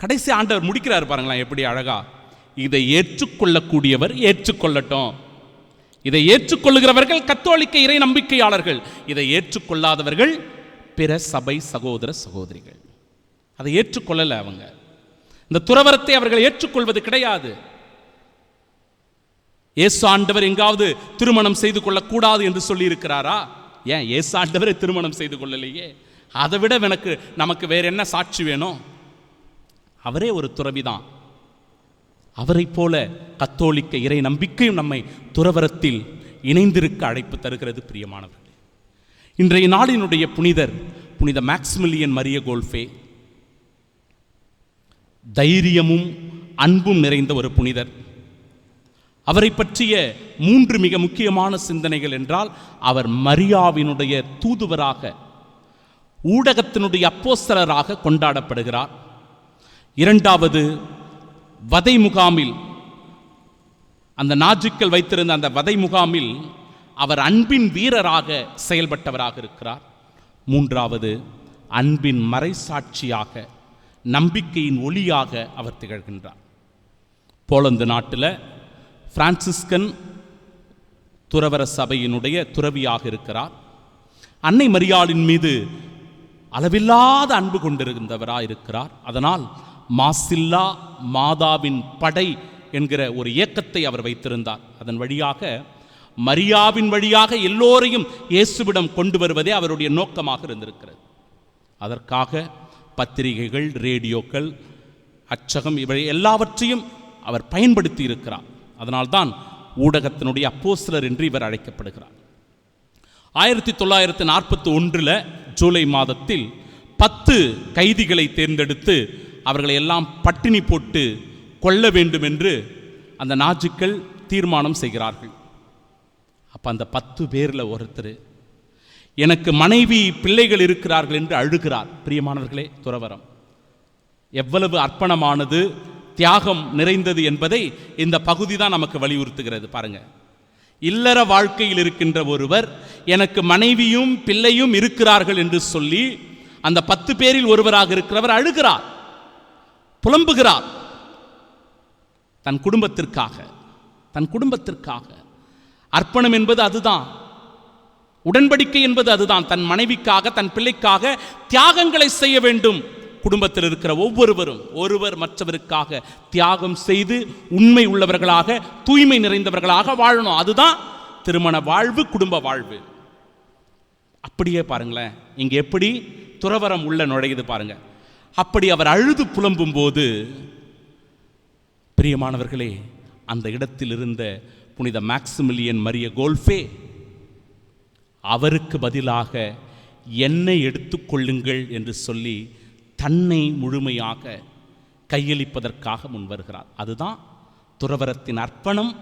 கடைசி ஆண்டவர் முடிக்கிறார் பாருங்களா, எப்படி அழகா. இதை ஏற்றுக்கொள்ளக்கூடியவர் ஏற்றுக்கொள்ளட்டும். இதை ஏற்றுக்கொள்ளுகிறவர்கள் கத்தோலிக்க இறை நம்பிக்கையாளர்கள், இதை ஏற்றுக்கொள்ளாதவர்கள் பிற சபை சகோதர சகோதரிகள். அதை ஏற்றுக்கொள்ளல. அவங்க இந்த துறவரத்தை அவர்கள் ஏற்றுக்கொள்வது கிடையாது. இயேசு ஆண்டவர் எங்காவது திருமணம் செய்து கொள்ளக்கூடாது என்று சொல்லி இருக்கிறாரா? ஏன் இயேசு ஆண்டவரை திருமணம் செய்து கொள்ளலையே? அதை விட நமக்கு வேற என்ன சாட்சி வேணும்? அவரே ஒரு துறவிதான். அவரை போல கத்தோலிக்க இறை நம்பிக்கையும் நம்மை துறவரத்தில் இணைந்திருக்க அழைப்பு தருகிறது. பிரியமானவர்களே, இன்றைய நாளினுடைய புனிதர் புனித மேக்சிமிலியன் மரிய கோல்ஃபே. தைரியமும் அன்பும் நிறைந்த ஒரு புனிதர். அவரை பற்றிய 3 மிக முக்கியமான சிந்தனைகள் என்றால், அவர் மரியாவினுடைய தூதுவராக, ஊடகத்தினுடைய அப்போஸ்தலராக கொண்டாடப்படுகிறார். 2வது, வதை முகாமில், அந்த நாஜிக்கள் வைத்திருந்த அந்த வதை முகாமில் அவர் அன்பின் வீரராக செயல்பட்டவராக இருக்கிறார். 3வது, அன்பின் மறைசாட்சியாக, நம்பிக்கையின் ஒளியாக அவர் திகழ்கின்றார். போலந்து நாட்டில் பிரான்சிஸ்கன் துறவர சபையினுடைய துறவியாக இருக்கிறார். அன்னை மரியாளின் மீது அளவில்லாத அன்பு கொண்டிருந்தவராக இருக்கிறார். அதனால் மாசில்லா மாதாவின் படை என்கிற ஒரு இயக்கத்தை அவர் வைத்திருந்தார். அதன் வழியாக, மரியாவின் வழியாக எல்லோரையும் இயேசுவிடம் கொண்டு வருவதே அவருடைய நோக்கமாக இருந்திருக்கிறது. அதற்காக பத்திரிகைகள், ரேடியோக்கள், அச்சகம் இவை எல்லாவற்றையும் அவர் பயன்படுத்தி இருக்கிறார். அதனால்தான் ஊடகத்தினுடைய அப்போஸ்தலர் என்று இவர் அழைக்கப்படுகிறார். 1941 ஜூலை மாதத்தில் 10 கைதிகளை தேர்ந்தெடுத்து அவர்களை எல்லாம் பட்டினி போட்டு கொல்ல வேண்டும் என்று அந்த நாஜிக்கள் தீர்மானம் செய்கிறார்கள். அப்போ அந்த 10 பேரில் ஒருத்தர், எனக்கு மனைவி பிள்ளைகள் இருக்கிறார்கள் என்று அழுகிறார். பிரியமானவர்களே, துறவரம் எவ்வளவு அர்ப்பணமானது, தியாகம் நிறைந்தது என்பதை இந்த பகுதி தான் நமக்கு வலியுறுத்துகிறது. பாருங்க, இல்லற வாழ்க்கையில் இருக்கின்ற ஒருவர் எனக்கு மனைவியும் பிள்ளையும் இருக்கிறார்கள் என்று சொல்லி அந்த 10 பேரில் ஒருவராக இருக்கிறவர் அழுகிறார், புலம்புகிறார். தன் குடும்பத்திற்காக, தன் குடும்பத்திற்காக. அர்ப்பணம் என்பது அதுதான், உடன்படிக்கை என்பது அதுதான். தன் மனைவிக்காக, தன் பிள்ளைக்காக தியாகங்களை செய்ய வேண்டும். குடும்பத்தில் இருக்கிற ஒவ்வொருவரும் ஒருவர் மற்றவருக்காக தியாகம் செய்து உண்மை உள்ளவர்களாக, தூய்மை நிறைந்தவர்களாக வாழணும். அதுதான் திருமண வாழ்வு, குடும்ப வாழ்வு. அப்படியே பாருங்களேன், இங்க எப்படி துறவரம் உள்ள நுழையுது பாருங்க. அப்படி அவர் அழுது புலம்பும் போது, பிரியமானவர்களே, அந்த இடத்தில் இருந்த புனித மேக்சிமிலியன் மரிய கோல்ஃபே அவருக்கு பதிலாக என்னை எடுத்துக்கொள்ளுங்கள் என்று சொல்லி தன்னை முழுமையாக கையளிப்பதற்காக முன்வருகிறார். அதுதான் துறவரத்தின் அர்ப்பணம்,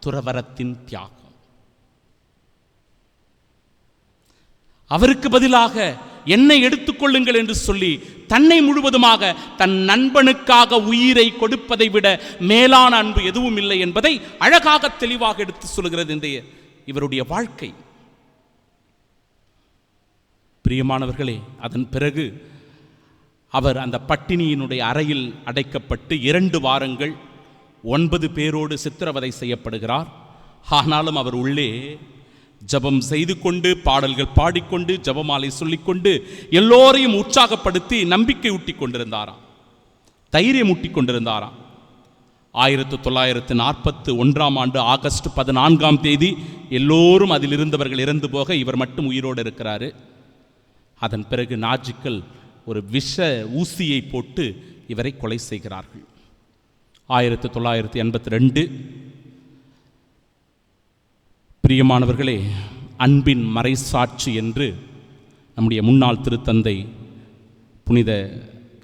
துறவரத்தின் தியாகம். அவருக்கு பதிலாக என்னை எடுத்துக்கொள்ளுங்கள் என்று சொல்லி தன்னை முழுவதுமாக, தன் நண்பனுக்காக உயிரை கொடுப்பதை விட மேலான அன்பு எதுவும் இல்லை என்பதை அழகாக தெளிவாக எடுத்து சொல்கிறது இந்த இவருடைய வாழ்க்கை. பிரியமானவர்களே, அதன் பிறகு அவர் அந்த பட்டினியினுடைய அறையில் அடைக்கப்பட்டு 2 வாரங்கள் 9 பேரோடு சித்திரவதை செய்யப்படுகிறார். ஆனாலும் அவர் உள்ளே ஜபம் செய்து கொண்டு, பாடல்கள் பாடிக்கொண்டு, ஜபமாலை சொல்லிக்கொண்டு எல்லோரையும் உற்சாகப்படுத்தி நம்பிக்கை ஊட்டி கொண்டிருந்தாராம், தைரியம் ஊட்டி கொண்டிருந்தாராம். 1941 ஆகஸ்ட் 14 எல்லோரும் அதில் இருந்தவர்கள் இறந்து போக இவர் மட்டும் உயிரோடு இருக்கிறாரு. அதன் பிறகு நாஜிக்கள் ஒரு விஷ ஊசியை போட்டு இவரை கொலை செய்கிறார்கள். 1982 பிரியமானவர்களே, அன்பின் மறைசாட்சி என்று நம்முடைய முன்னாள் திருத்தந்தை புனித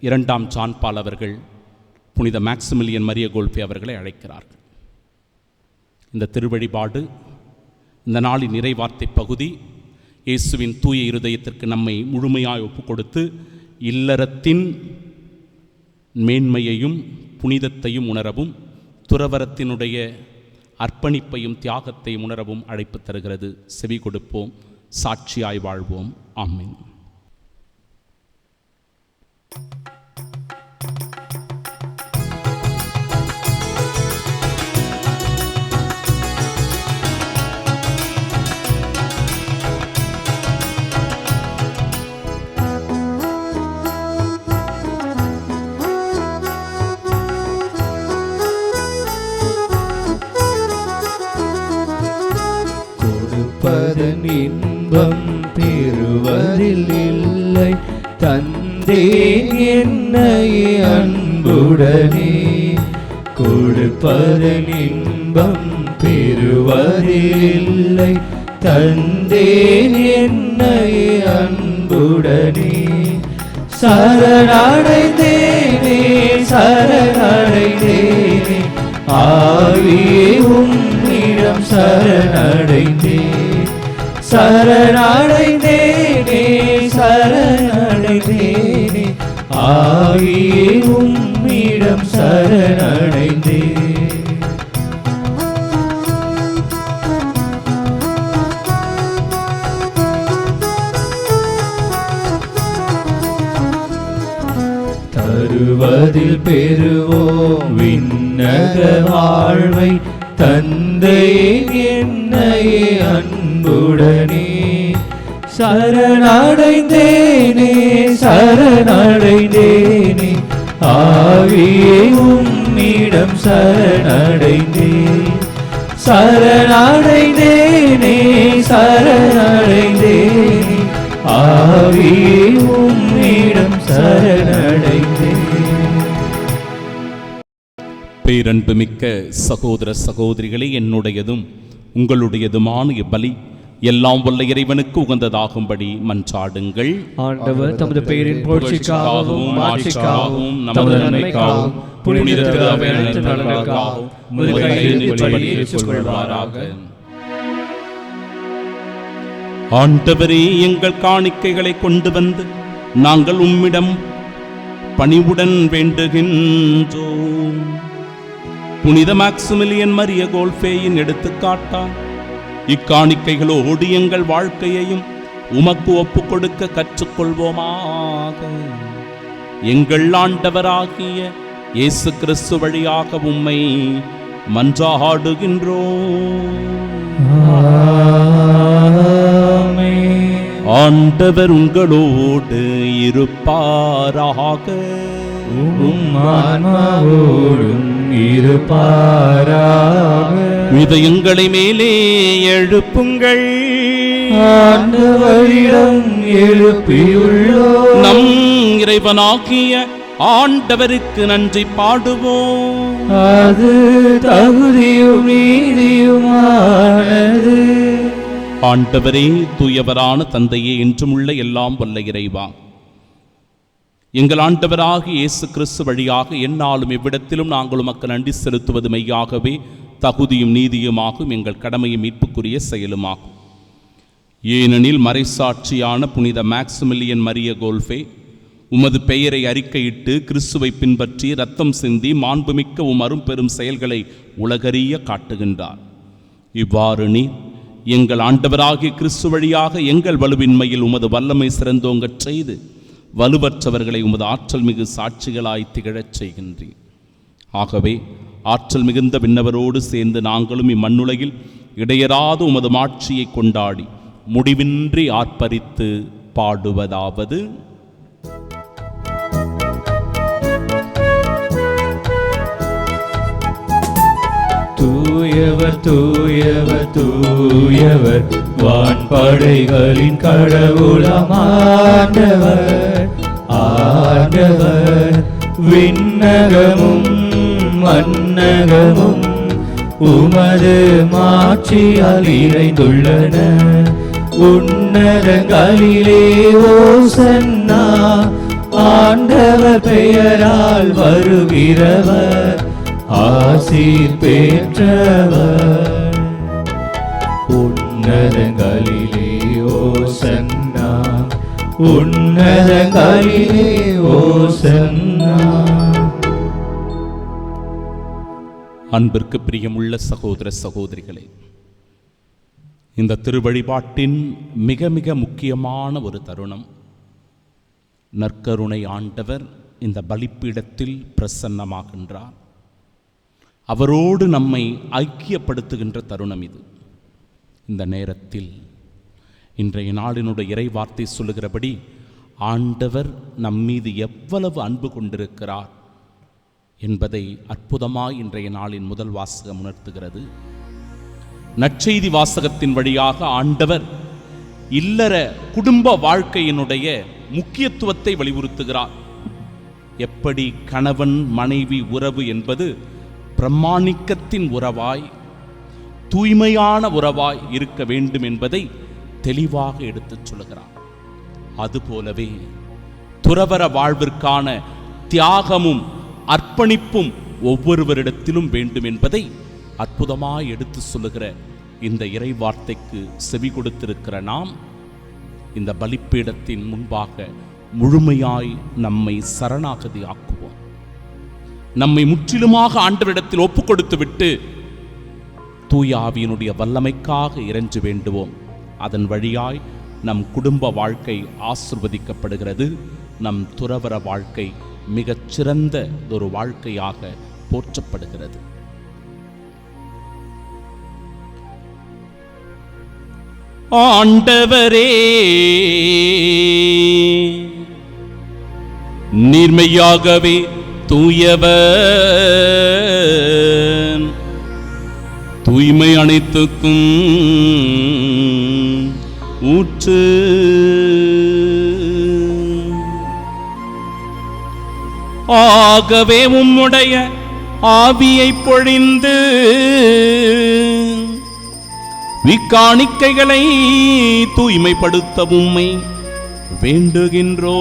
2ஆம் ஜான் பால் அவர்கள் புனித மேக்சிமிலியன் மரிய கோல்ஃபே அவர்களை அழைக்கிறார்கள். இந்த திருவழிபாடு, இந்த நாளின் நிறைவார்த்தை பகுதி, இயேசுவின் தூய இருதயத்திற்கு நம்மை முழுமையாய் ஒப்புக் கொடுத்து இல்லறத்தின் மேன்மையையும் புனிதத்தையும் உணரவும், துறவரத்தினுடைய அர்ப்பணிப்பையும் தியாகத்தையும் உணரவும் அழைப்பு தருகிறது. செவி கொடுப்போம், சாட்சியாய் வாழ்வோம். ஆமென். இன்பம் பெறுவதில் இல்லை, தந்தேன் என்னை அன்புடனே. கொடுப்பதன் இன்பம் பெறுவதில் இல்லை, தந்தேன் என்னை அன்புடனே. சரணடைந்தேனே சரணடைந்தேனே ஆவியே உம்மிடம் சரணடைந்தேன் சரணடைந்தேனே சரணடைந்தேனே ஆவியே உம்மிடம் சரணடைந்தேன் தருவதில் பெறுவோம் விண்ணக வாழ்வை தந்தையே என்னையே அன்புடனே சரணடைந்தேனே சரணடைந்தேனே ஆவியே உம்மிடம் சரணடைந்தேன் சரணடைந்தேனே சரணடைந்தேனே ஆவியே உம்மிடம் சரணடைந்தேன். பேரன்புமிக்க சகோதர சகோதரிகளே, என்னுடையதும் உங்களுடையதுமான இப்பலி எல்லாம் வல்ல இறைவனுக்கு உகந்ததாகும்படி மன்றாடுங்கள். ஆண்டவர் தமது பெயரின் புகழ்ச்சிக்காகவும் ஆட்சிக்காகவும் நமது நன்மைக்காகவும் புனித திருஅவையின் நலனுக்காகவும் உமது கையில் இப்பலியை ஏற்றுக்கொள்வாராக. ஆண்டவரே, எங்கள் காணிக்கைகளை கொண்டு வந்து நாங்கள் உம்மிடம் பணிவுடன் வேண்டுகின்றோம். புனித மேக்சிமிலியன் மரிய கோல்ஃபேயின் எடுத்துக்காட்டால் இக்காணிக்கைகளோடு எங்கள் வாழ்க்கையையும் உமக்கு ஒப்புக் கொடுக்க கற்றுக்கொள்வோமாக. எங்கள் ஆண்டவராகிய இயேசு கிறிஸ்து வழியாக உம்மை மன்றாடுகின்றோம். ஆண்டவர் உங்களோடு இருப்பாராக. ஆன்மாவோடும் இருப்பாராக. இதயங்களை மேலே எழுப்புங்கள். ஆண்டவரிடம் எழுப்பியுள்ளோம். நம் இறைவனாகிய ஆண்டவருக்கு நன்றி பாடுவோம். அது தகுதியும் நீதியுமானது. ஆண்டவரே, தூயவரான தந்தையே, என்றும் உள்ள எல்லாம் வல்ல இறைவா, எங்கள் ஆண்டவராகிய இயேசு கிறிஸ்து வழியாக எந்நாளும் எவ்விடத்திலும் நாங்கள் உமக்கு நன்றி செலுத்துவது மெய்யாகவே தகுதியும் நீதியுமாகும், எங்கள் கடமையும் மீட்புக்குரிய செயலுமாகும். ஏனெனில் மறைசாட்சியான புனித மேக்சிமிலியன் மரிய கோல்ஃபே உமது பெயரை அறிக்கையிட்டு கிறிஸ்துவை பின்பற்றி இரத்தம் சிந்தி மாண்புமிக்க அரும்பெரும் செயல்களை உலகறிய காட்டுகின்றார். இவ்வாறு நீர் எங்கள் ஆண்டவராகிய கிறிஸ்து வழியாக எங்கள் வலுவின்மையில் உமது வல்லமை சிறந்தோங்கச் செய்து வலுவற்றவர்களை உமது ஆற்றல் மிகு சாட்சிகளாய் திகழச் செய்கின்றீர். ஆகவே ஆற்றல் மிகுந்த விண்ணவரோடு சேர்ந்து நாங்களும் இம்மண்ணுலகில் இடையராது உமது மாட்சியை கொண்டாடி முடிவின்றி ஆர்ப்பரித்து பாடுவதாவது: தூயவர் தூயவர் தூயவர் வான்படைகளின் கடவுளாம் ஆண்டவர். ஆண்டவர் விண்ணகமும் மன்னகமும் உமது மாட்சியால் இறைந்துள்ளன. உன்னதங்களிலே ஓசன்னா, ஆண்டவர் பெயரால் வருகிறவர் ஆசீர் பெற்றவர். உன்னதங்களிலே ஓசன்னா, உன்னதங்களிலே ஓசன்னா. அன்பிற்கு பிரியமுள்ள சகோதர சகோதரிகளே, இந்த திருவழிபாட்டின் மிக மிக முக்கியமான ஒரு தருணம். நற்கருணை ஆண்டவர் இந்த பலிப்பீடத்தில் பிரசன்னமாகின்றார். அவரோடு நம்மை ஐக்கியப்படுத்துகின்ற தருணம் இது. இந்த நேரத்தில் இன்றைய நாளினுடைய இறைவார்த்தை சொல்லுகிறபடி ஆண்டவர் நம்மீது எவ்வளவு அன்பு கொண்டிருக்கிறார் என்பதை அற்புதமாய் இன்றைய நாளின் முதல் வாசகம் உணர்த்துகிறது. நற்செய்தி வாசகத்தின் வழியாக ஆண்டவர் இல்லற குடும்ப வாழ்க்கையினுடைய முக்கியத்துவத்தை வலியுறுத்துகிறார். எப்படி கணவன் மனைவி உறவு என்பது பிரமாணிக்கத்தின் உறவாய், தூய்மையான உறவாய் இருக்க வேண்டும் என்பதை தெளிவாக எடுத்துச் சொல்கிறார். அதுபோலவே துறவற வாழ்விற்கான தியாகமும் அர்ப்பணிப்பும் ஒவ்வொருவரிடத்திலும் வேண்டும் என்பதை அற்புதமாய் எடுத்து சொல்லுகிற இந்த இறை வார்த்தைக்கு செவி கொடுத்திருக்கிற நாம் இந்த பலிப்பீடத்தின் முன்பாக முழுமையாய் நம்மை சரணாகதி ஆக்குவோம். நம்மை முற்றிலுமாக ஆண்டவரிடத்தில் ஒப்புக் கொடுத்து விட்டு தூய ஆவியினுடைய வல்லமைக்காக இறைஞ்சு வேண்டுவோம். அதன் வழியாய் நம் குடும்ப வாழ்க்கை ஆசிர்வதிக்கப்படுகிறது. நம் துறவற வாழ்க்கை மிகச் சிறந்த ஒரு வாழ்க்கையாக போற்றப்படுகிறது. ஆண்டவரே, நீர்மையாகவே தூயவர், தூய்மை அனைத்துக்கும் ஊற்று. ஆகவே உம்முடைய ஆவியை பொழிந்து விக்காணிக்கைகளை தூய்மைப்படுத்த உம்மை வேண்டுகின்றோ.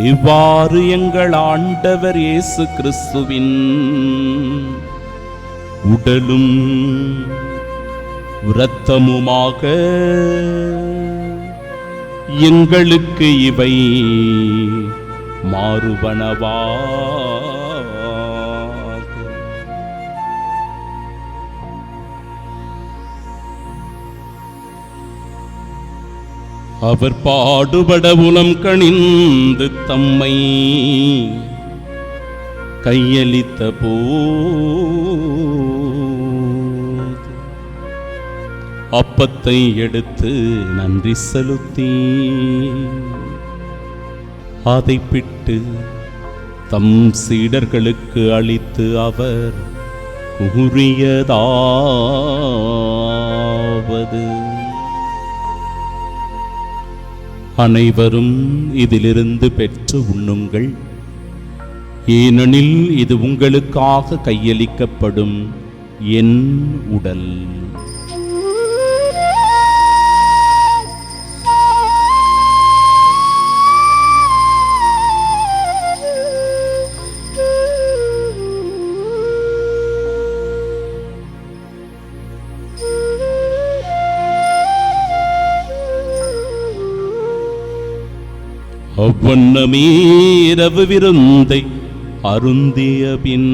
இவ்வாறு எங்கள் ஆண்டவர் இயேசு கிறிஸ்துவின் உடலும் இரத்தமுமாக எங்களுக்கு இவை மாறுவனவா. அவர் பாடுபட உளம் கனிந்து தம்மை கையளித்த போது அப்பத்தை எடுத்து நன்றி செலுத்தி அதை பிட்டு தம் சீடர்களுக்கு அளித்து அவர் கூறியதாவது: அனைவரும் இதிலிருந்து பெற்று உண்ணுங்கள், ஏனெனில் இது உங்களுக்காக கையளிக்கப்படும் என் உடல். அவ்வண்ணமே இரவு விருந்தை அருந்திய பின்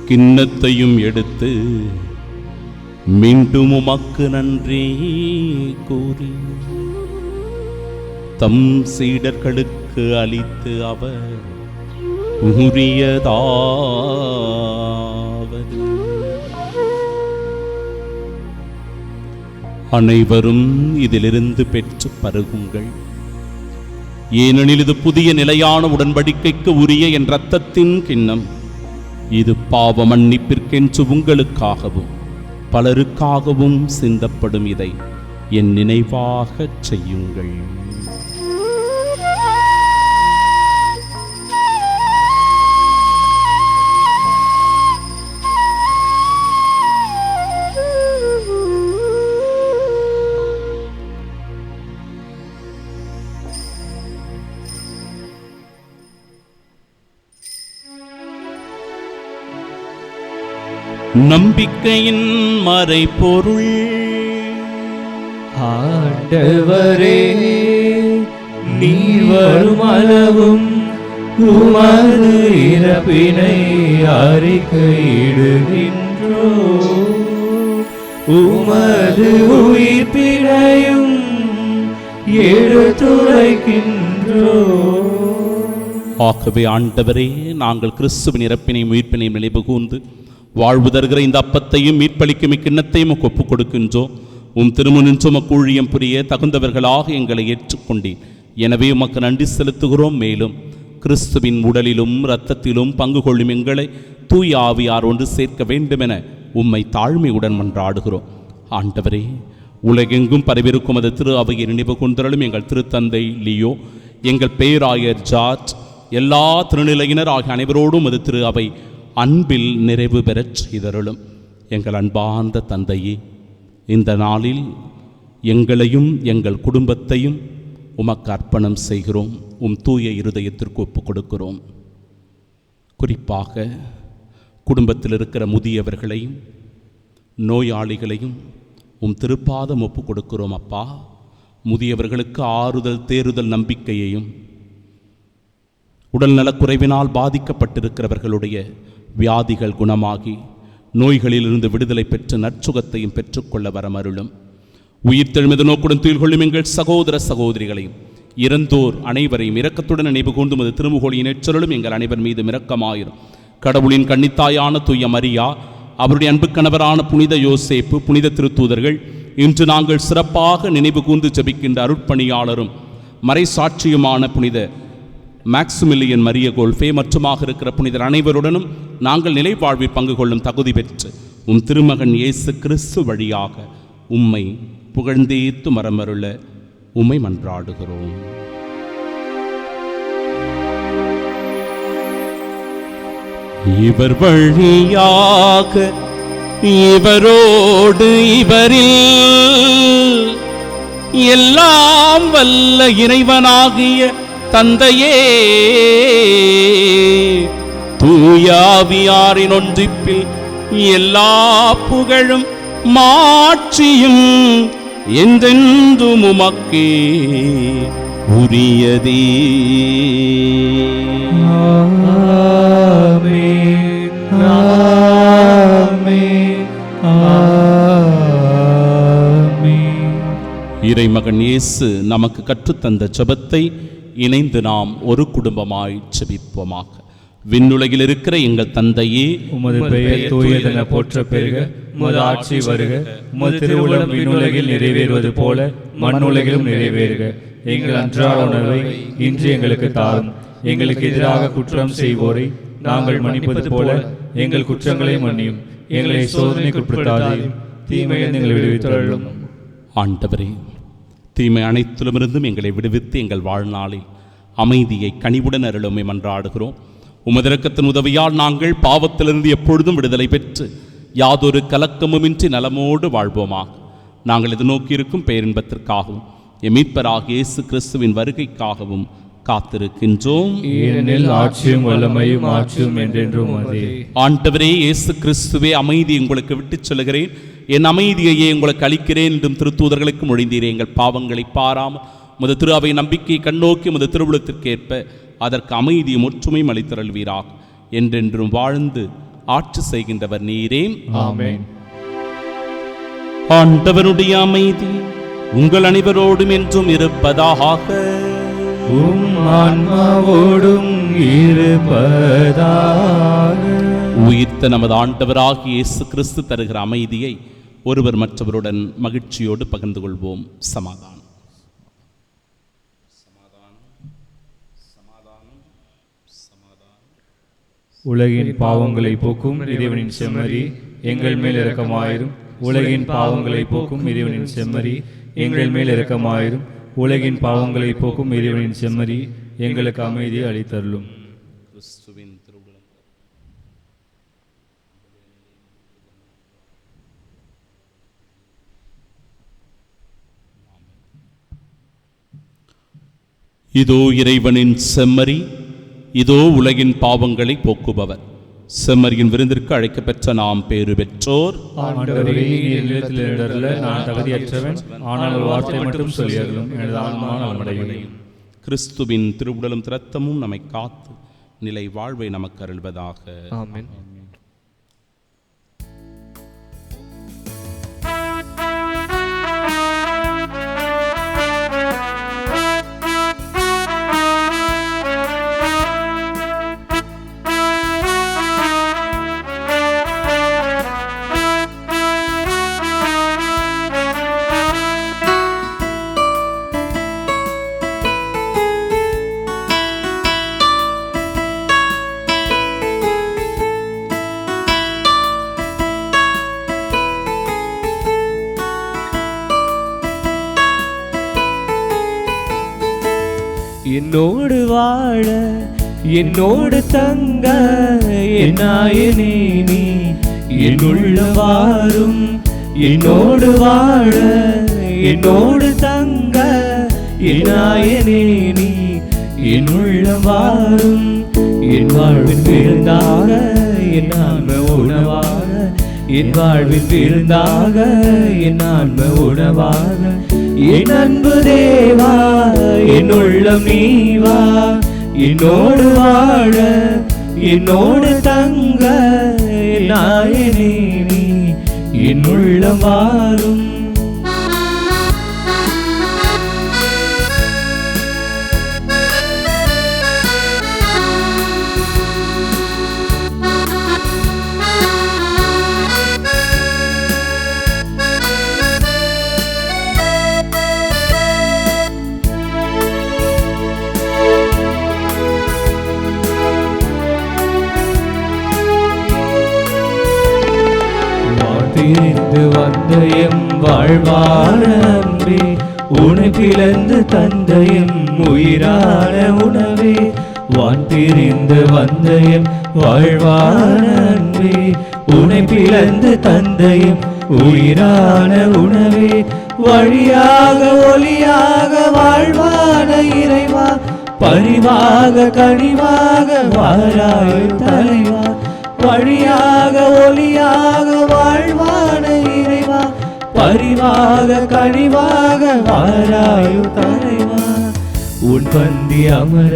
கிண்ணத்தையும் எடுத்து மீண்டும் உமக்கு நன்றி கூறி தம் சீடர்களுக்கு அளித்து அவர் கூறியதாவது: அனைவரும் இதிலிருந்து பெற்று பருகுங்கள், ஏனெனில் இது புதிய நிலையான உடன்படிக்கைக்கு உரிய என் இரத்தத்தின் கிண்ணம். இது பாவ மன்னிப்பிற்கென்று உங்களுக்காகவும் பலருக்காகவும் சிந்தப்படும். இதை என் நினைவாகச் செய்யுங்கள். நம்பிக்கையின் மறைபொருள். ஆண்டவரே, நீர் வரும் அளவும் உமது இறப்பினை அறிக்கையிடுகின்றோ, உமது உயிர்ப்பினையும் எடுத்துரைக்கின்றோ. ஆகவே ஆண்டவரே, நாங்கள் கிறிஸ்துவின் இறப்பினையும் உயிர்ப்பினையும் நினைவு கூர்ந்து வாழ்வு தருகிற இந்த அப்பத்தையும் மீட்பளிக்கும் இக்கிண்ணத்தையும் ஒப்புக் கொடுக்கின்றோம். திருமுனின்று உமக்கு ஊழியம் புரிய தகுந்தவர்களாக எங்களை ஏற்றுக்கொண்டேன். எனவே உமக்கு நன்றி செலுத்துகிறோம். மேலும் கிறிஸ்துவின் உடலிலும் இரத்தத்திலும் பங்கு கொள்ளும் எங்களை தூய ஆவியார் ஒன்று சேர்க்க வேண்டுமென உம்மை தாழ்மையுடன் மன்றாடுகிறோம். ஆண்டவரே, உலகெங்கும் பரவிருக்கும் அது திரு அவையை நினைவு கொண்டருளும். எங்கள் திருத்தந்தை லியோ, எங்கள் பேராயர் ஜார்ஜ், எல்லா திருநிலையினர் ஆகிய அனைவரோடும் அது திரு அவை அன்பில் நிறைவு பெறச் செய்தருளும். எங்கள் அன்பார்ந்த தந்தையே, இந்த நாளில் எங்களையும் எங்கள் குடும்பத்தையும் உமக்கு அர்ப்பணம் செய்கிறோம். உம் தூய இருதயத்திற்கு ஒப்புக் கொடுக்கிறோம். குறிப்பாக குடும்பத்தில் இருக்கிற முதியவர்களையும் நோயாளிகளையும் உம் திருப்பாதம் ஒப்புக் கொடுக்கிறோம். அப்பா, முதியவர்களுக்கு ஆறுதல், தேறுதல், நம்பிக்கையையும், உடல் நலக்குறைவினால் பாதிக்கப்பட்டிருக்கிறவர்களுடைய வியாதிகள் குணமாகி நோய்களிலிருந்து விடுதலை பெற்று நற்சுகத்தையும் பெற்றுக்கொள்ள வரமருளும். உயிர்த்தெழுமது நோக்குடன் துயில் கொள்ளும் எங்கள் சகோதர சகோதரிகளையும் இறந்தோர் அனைவரையும் இரக்கத்துடன் நினைவு கூர்ந்து மது திருமுகோளியின் எச்சருளும் எங்கள் அனைவர் மீது இரக்கமாயிரும். கடவுளின் கன்னித்தாயான தூய மரியா, அவருடைய அன்பு கணவரான புனித யோசேப்பு, புனித திருத்தூதர்கள், இன்று நாங்கள் சிறப்பாக நினைவு கூர்ந்து ஜெபிக்கின்ற அருட்பணியாளரும் மறைசாட்சியுமான புனித மேக்சிமிலியன் மரிய கோல்ஃபே மற்றுமாக இருக்கிற புனிதர் அனைவருடனும் நாங்கள் நிலை வாழ்வில் பங்கு கொள்ளும் தகுதி பெற்று உம் திருமகன் இயேசு கிறிஸ்து வழியாக உம்மை புகழ்ந்தேத்து மரமருள உம்மை மன்றாடுகிறோம். இவர் வழியாக, இவரோடு, இவரில் எல்லாம் வல்ல இறைவனாகிய தந்தையே, தூயாவியாரின் ஒன்றிப்பில் எல்லா புகழும் மாட்சியும் என்றென்றும் உமக்கே உரியதே. ஆமென், ஆமென், ஆமென். இறைமகன் இயேசு நமக்கு கற்றுத்தந்த ஜெபத்தை இணைந்து நாம் ஒரு குடும்பமாய் ஜெபிப்போமாக. விண்ணுலகில் இருக்கிற எங்கள் தந்தையே, உமது பெயர் தூயதென போற்ற பெருக, உமது ஆட்சி வருக, உமது திருவுளம் விண்ணுலகில் நிறைவேறுவது போல மண்ணுலகிலும் நிறைவேறுக. எங்கள் அன்றாட உணவை இன்று எங்களுக்கு தாரும். எங்களுக்கு எதிராக குற்றம் செய்வோரை நாங்கள் மன்னிப்பது போல எங்கள் குற்றங்களை மன்னியும். எங்களை சோதனைக்குட்படுத்தாதேயும், தீமையில் எங்களை விடுவித்தருளும். ஆண்டவரே, தீமை அனைத்திலுமிருந்தும் எங்களை விடுவித்து எங்கள் வாழ்நாளில் அமைதியை கனிவுடன் அருளுமை மன்றாடுகிறோம். உமது இரக்கத்தின் உதவியால் நாங்கள் பாவத்திலிருந்து எப்பொழுதும் விடுதலை பெற்று யாதொரு கலக்கமுமின்றி நலமோடு வாழ்வோமாக. நாங்கள் எதிர்நோக்கியிருக்கும் பேரின்பத்திற்காகவும் எம் மீட்பராகிய இயேசு கிறிஸ்துவின் வருகைக்காகவும் காத்திருக்கின்றோம். ஏனெனில் ஆட்சியும் வல்லமையும் ஆட்சியும் என்றென்றும் அதே. ஆண்டவரே இயேசு கிறிஸ்துவே, அமைதி உங்களுக்கு விட்டுச் சொல்கிறேன், என் அமைதியையே உங்களுக்கு அளிக்கிறேன் என்றும் திருத்தூதர்களுக்கு மொழிந்தீரே. எங்கள் பாவங்களை பாராமல் முத திரு அவை நம்பிக்கையை கண்ணோக்கி முத திருவுளத்திற்கேற்ப அதற்கு அமைதியும் ஒற்றுமையும் அளித்தருள்வீராக. என்றென்றும் வாழ்ந்து ஆட்சி செய்கின்றவர் நீரே. ஆமென். ஆண்டவருடைய அமைதி உங்கள் அனைவரோடும் என்றும் இருப்பதாக. உம் ஆன்மாவோடும் இருப்பதாக. உயிர்த்த நமது ஆண்டவராகிய இயேசு கிறிஸ்து தருகிற அமைதியை ஒருவர் மற்றவருடன் மகிழ்ச்சியோடு பகிர்ந்து கொள்வோம். சமாதானம். உலகின் பாவங்களை போக்கும் இறைவனின் செம்மறி, எங்கள் மேல் இரக்கமாயிரும். உலகின் பாவங்களை போக்கும் இறைவனின் செம்மறி, எங்கள் மேல் இரக்கமாயிரும். உலகின் பாவங்களை போக்கும் இறைவனின் செம்மறி, எங்களுக்கு அமைதியை அளித்தருளும். கிறிஸ்துவின் திருவுளம். இதோ இறைவனின் செம்மறி, இதோ உலகின் பாவங்களை போக்குபவர். செம்மறியின் விருந்திற்கு அழைக்கப்பெற்ற நாம் பேறு பெற்றோர். ஆண்டவரே, நீர் நிலத்தில் இடரல நான் தகுதியற்றவன், ஆனால் ஒரு வார்த்தை மட்டும் சொல்லியருளும், எனது ஆன்மா நலமடையும். கிறிஸ்துவின் திருவுடலும் இரத்தமும் நம்மை காத்து நிலை வாழ்வை நமக்கு அருள்வதாக. ஆமென். என்னோடு வாழ, என்னோடு தங்க, என்னாயனே நீ என்னுள்ள வாரும். என்னோடு வாழ, என்னோடு தங்க என் நாயனே நீ என் உள்ளம் வாரும். என் வாழ்வின் விருந்தாக என் ஆன்ம உணவாக, என் வாழ்வின் விருந்தாக என் ஆன்ம உணவாக, என் அன்பு தேவா என் உள்ளம் நீவா. என்னோடு வாழ என்னோடு தங்க என் நாயனே நீ என் உள்ளம் வாரும். பிரிந்து வந்த எம் வாழ்வான அன்பே, உனை பிளந்து தந்த எம் உயிரான உணவே. வான் பிரிந்து வந்த எம் வாழ்வான அன்பே, உனை பிளந்து தந்த எம் உயிரான உணவே. வழியாக ஒளியாக வாழ்வான இறைவா, பரிவாக கனிவாக வாராய் தலைவா. வழியாக ஒளியாக வாழ்வான இறைவா, பரிவாக கனிவாக வாராயு தலைவா. உன் பந்தி அமர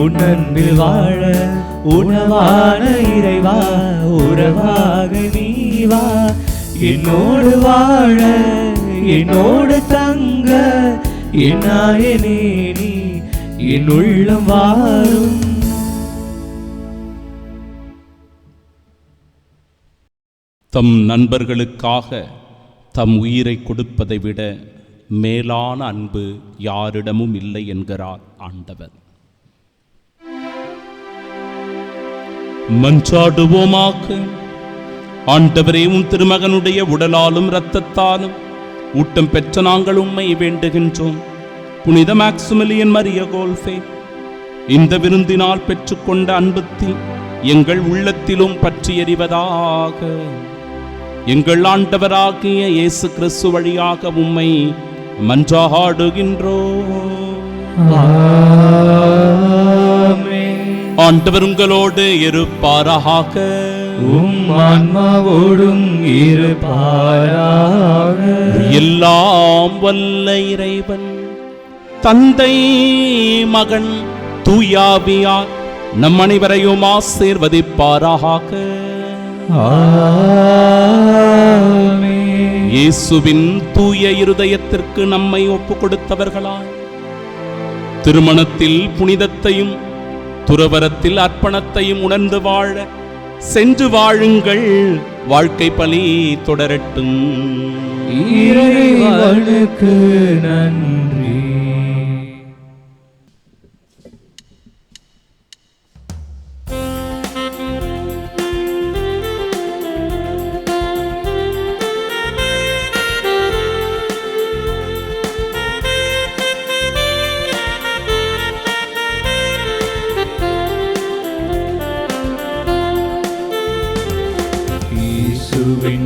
உன் அன்பில் வாழ உணவான இறைவா, உறவாக நீவா. என்னோடு வாழ என்னோடு தங்க என் நாயனே நீ என் உள்ளம் வாரும். தம் நண்பர்களுக்காக தம் உயிரை கொடுப்பதை விட மேலான அன்பு யாரிடமும் இல்லை என்கிறார் ஆண்டவர். மன்றாடுவோமாக. ஆண்டவரே, உம் திருமகனுடைய உடலாலும் இரத்தத்தாலும் ஊட்டம் பெற்ற நாங்கள் உம்மை வேண்டுகின்றோம். புனித மேக்சிமிலியன் மரிய கோல்ஃபே இந்த விருந்தினால் பெற்றுக்கொண்ட அன்பத்தில் எங்கள் உள்ளத்திலும் பற்றி எறிவதாக. எங்கள் ஆண்டவராகிய இயேசு கிறிஸ்து வழியாக உம்மை மன்றாடுகின்றோம். ஆண்டவர் உங்களோடு இருப்பாராக. உம் ஆன்மாவோடும் இருப்பாராக. எல்லாம் வல்ல இறைவன் தந்தை, மகன், தூயாவியார் நம் அனைவரையும் ஆசீர்வதிப்பாராக. இயேசுவின் தூய இருதயத்திற்கு நம்மை ஒப்பு கொடுத்தவர்களாய் திருமணத்தில் புனிதத்தையும் துறவரத்தில் அர்ப்பணத்தையும் உணர்ந்து வாழ சென்று வாழுங்கள். வாழ்க்கை பலி தொடரட்டும். இறைவனுக்கு நன்றி.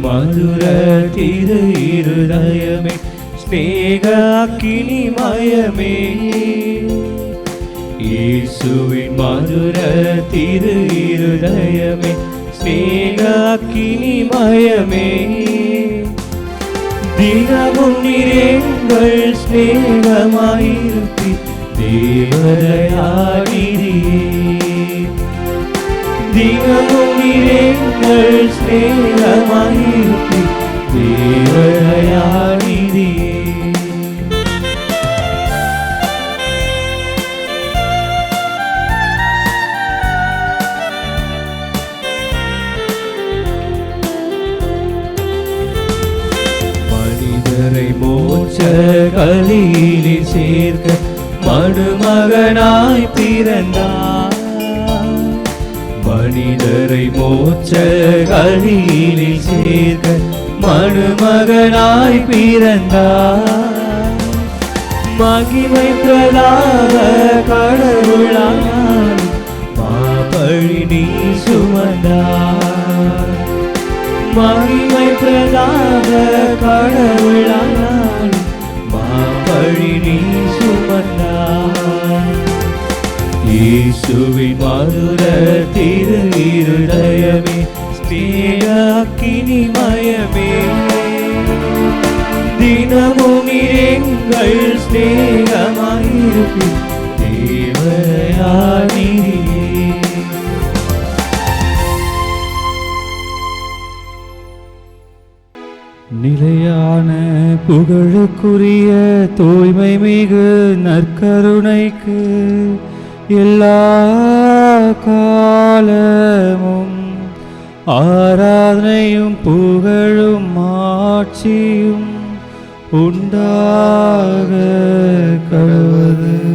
மதுர திரு இருதயமே, ஸ்நேக அக்கினிமயமே. இயேசுவின் மதுர திரு இருதயமே, ஸ்நேக அக்கினிமயமே. தினமும் நீரெங்கள் ஸ்நேகமாயிருப்பி தேவதயாநிதியே. தினமும் நீரெங்கள் ஸ்நேகமாயிருப்பி தேவதயாநிதியே. மனிதரை மோட்ச கலியிலே சேர்க்க மடுமகனாய் பிறந்தார். மனிதரை மோட்ச கலியிலே சேர்க்க மடுமகனாய் பிறந்தார். மகிமை பிரதான கடவுளானார், மாபழி நீ சுமந்தார். மகிமை பிரதான கடவுளானார், இயேசுவின் மதுர திரு இருதயமே, ஸ்நேகினிமயமே, தினமும் எங்கள் ஸ்நேகமாயிருப்பி தேவயானியே. நிலையான புகழுக்குரிய தூய்மை மிகு நற்கருணைக்கு எல்லா காலமும் ஆராதனையும் புகழும் ஆட்சியும் உண்டாக கடவுது.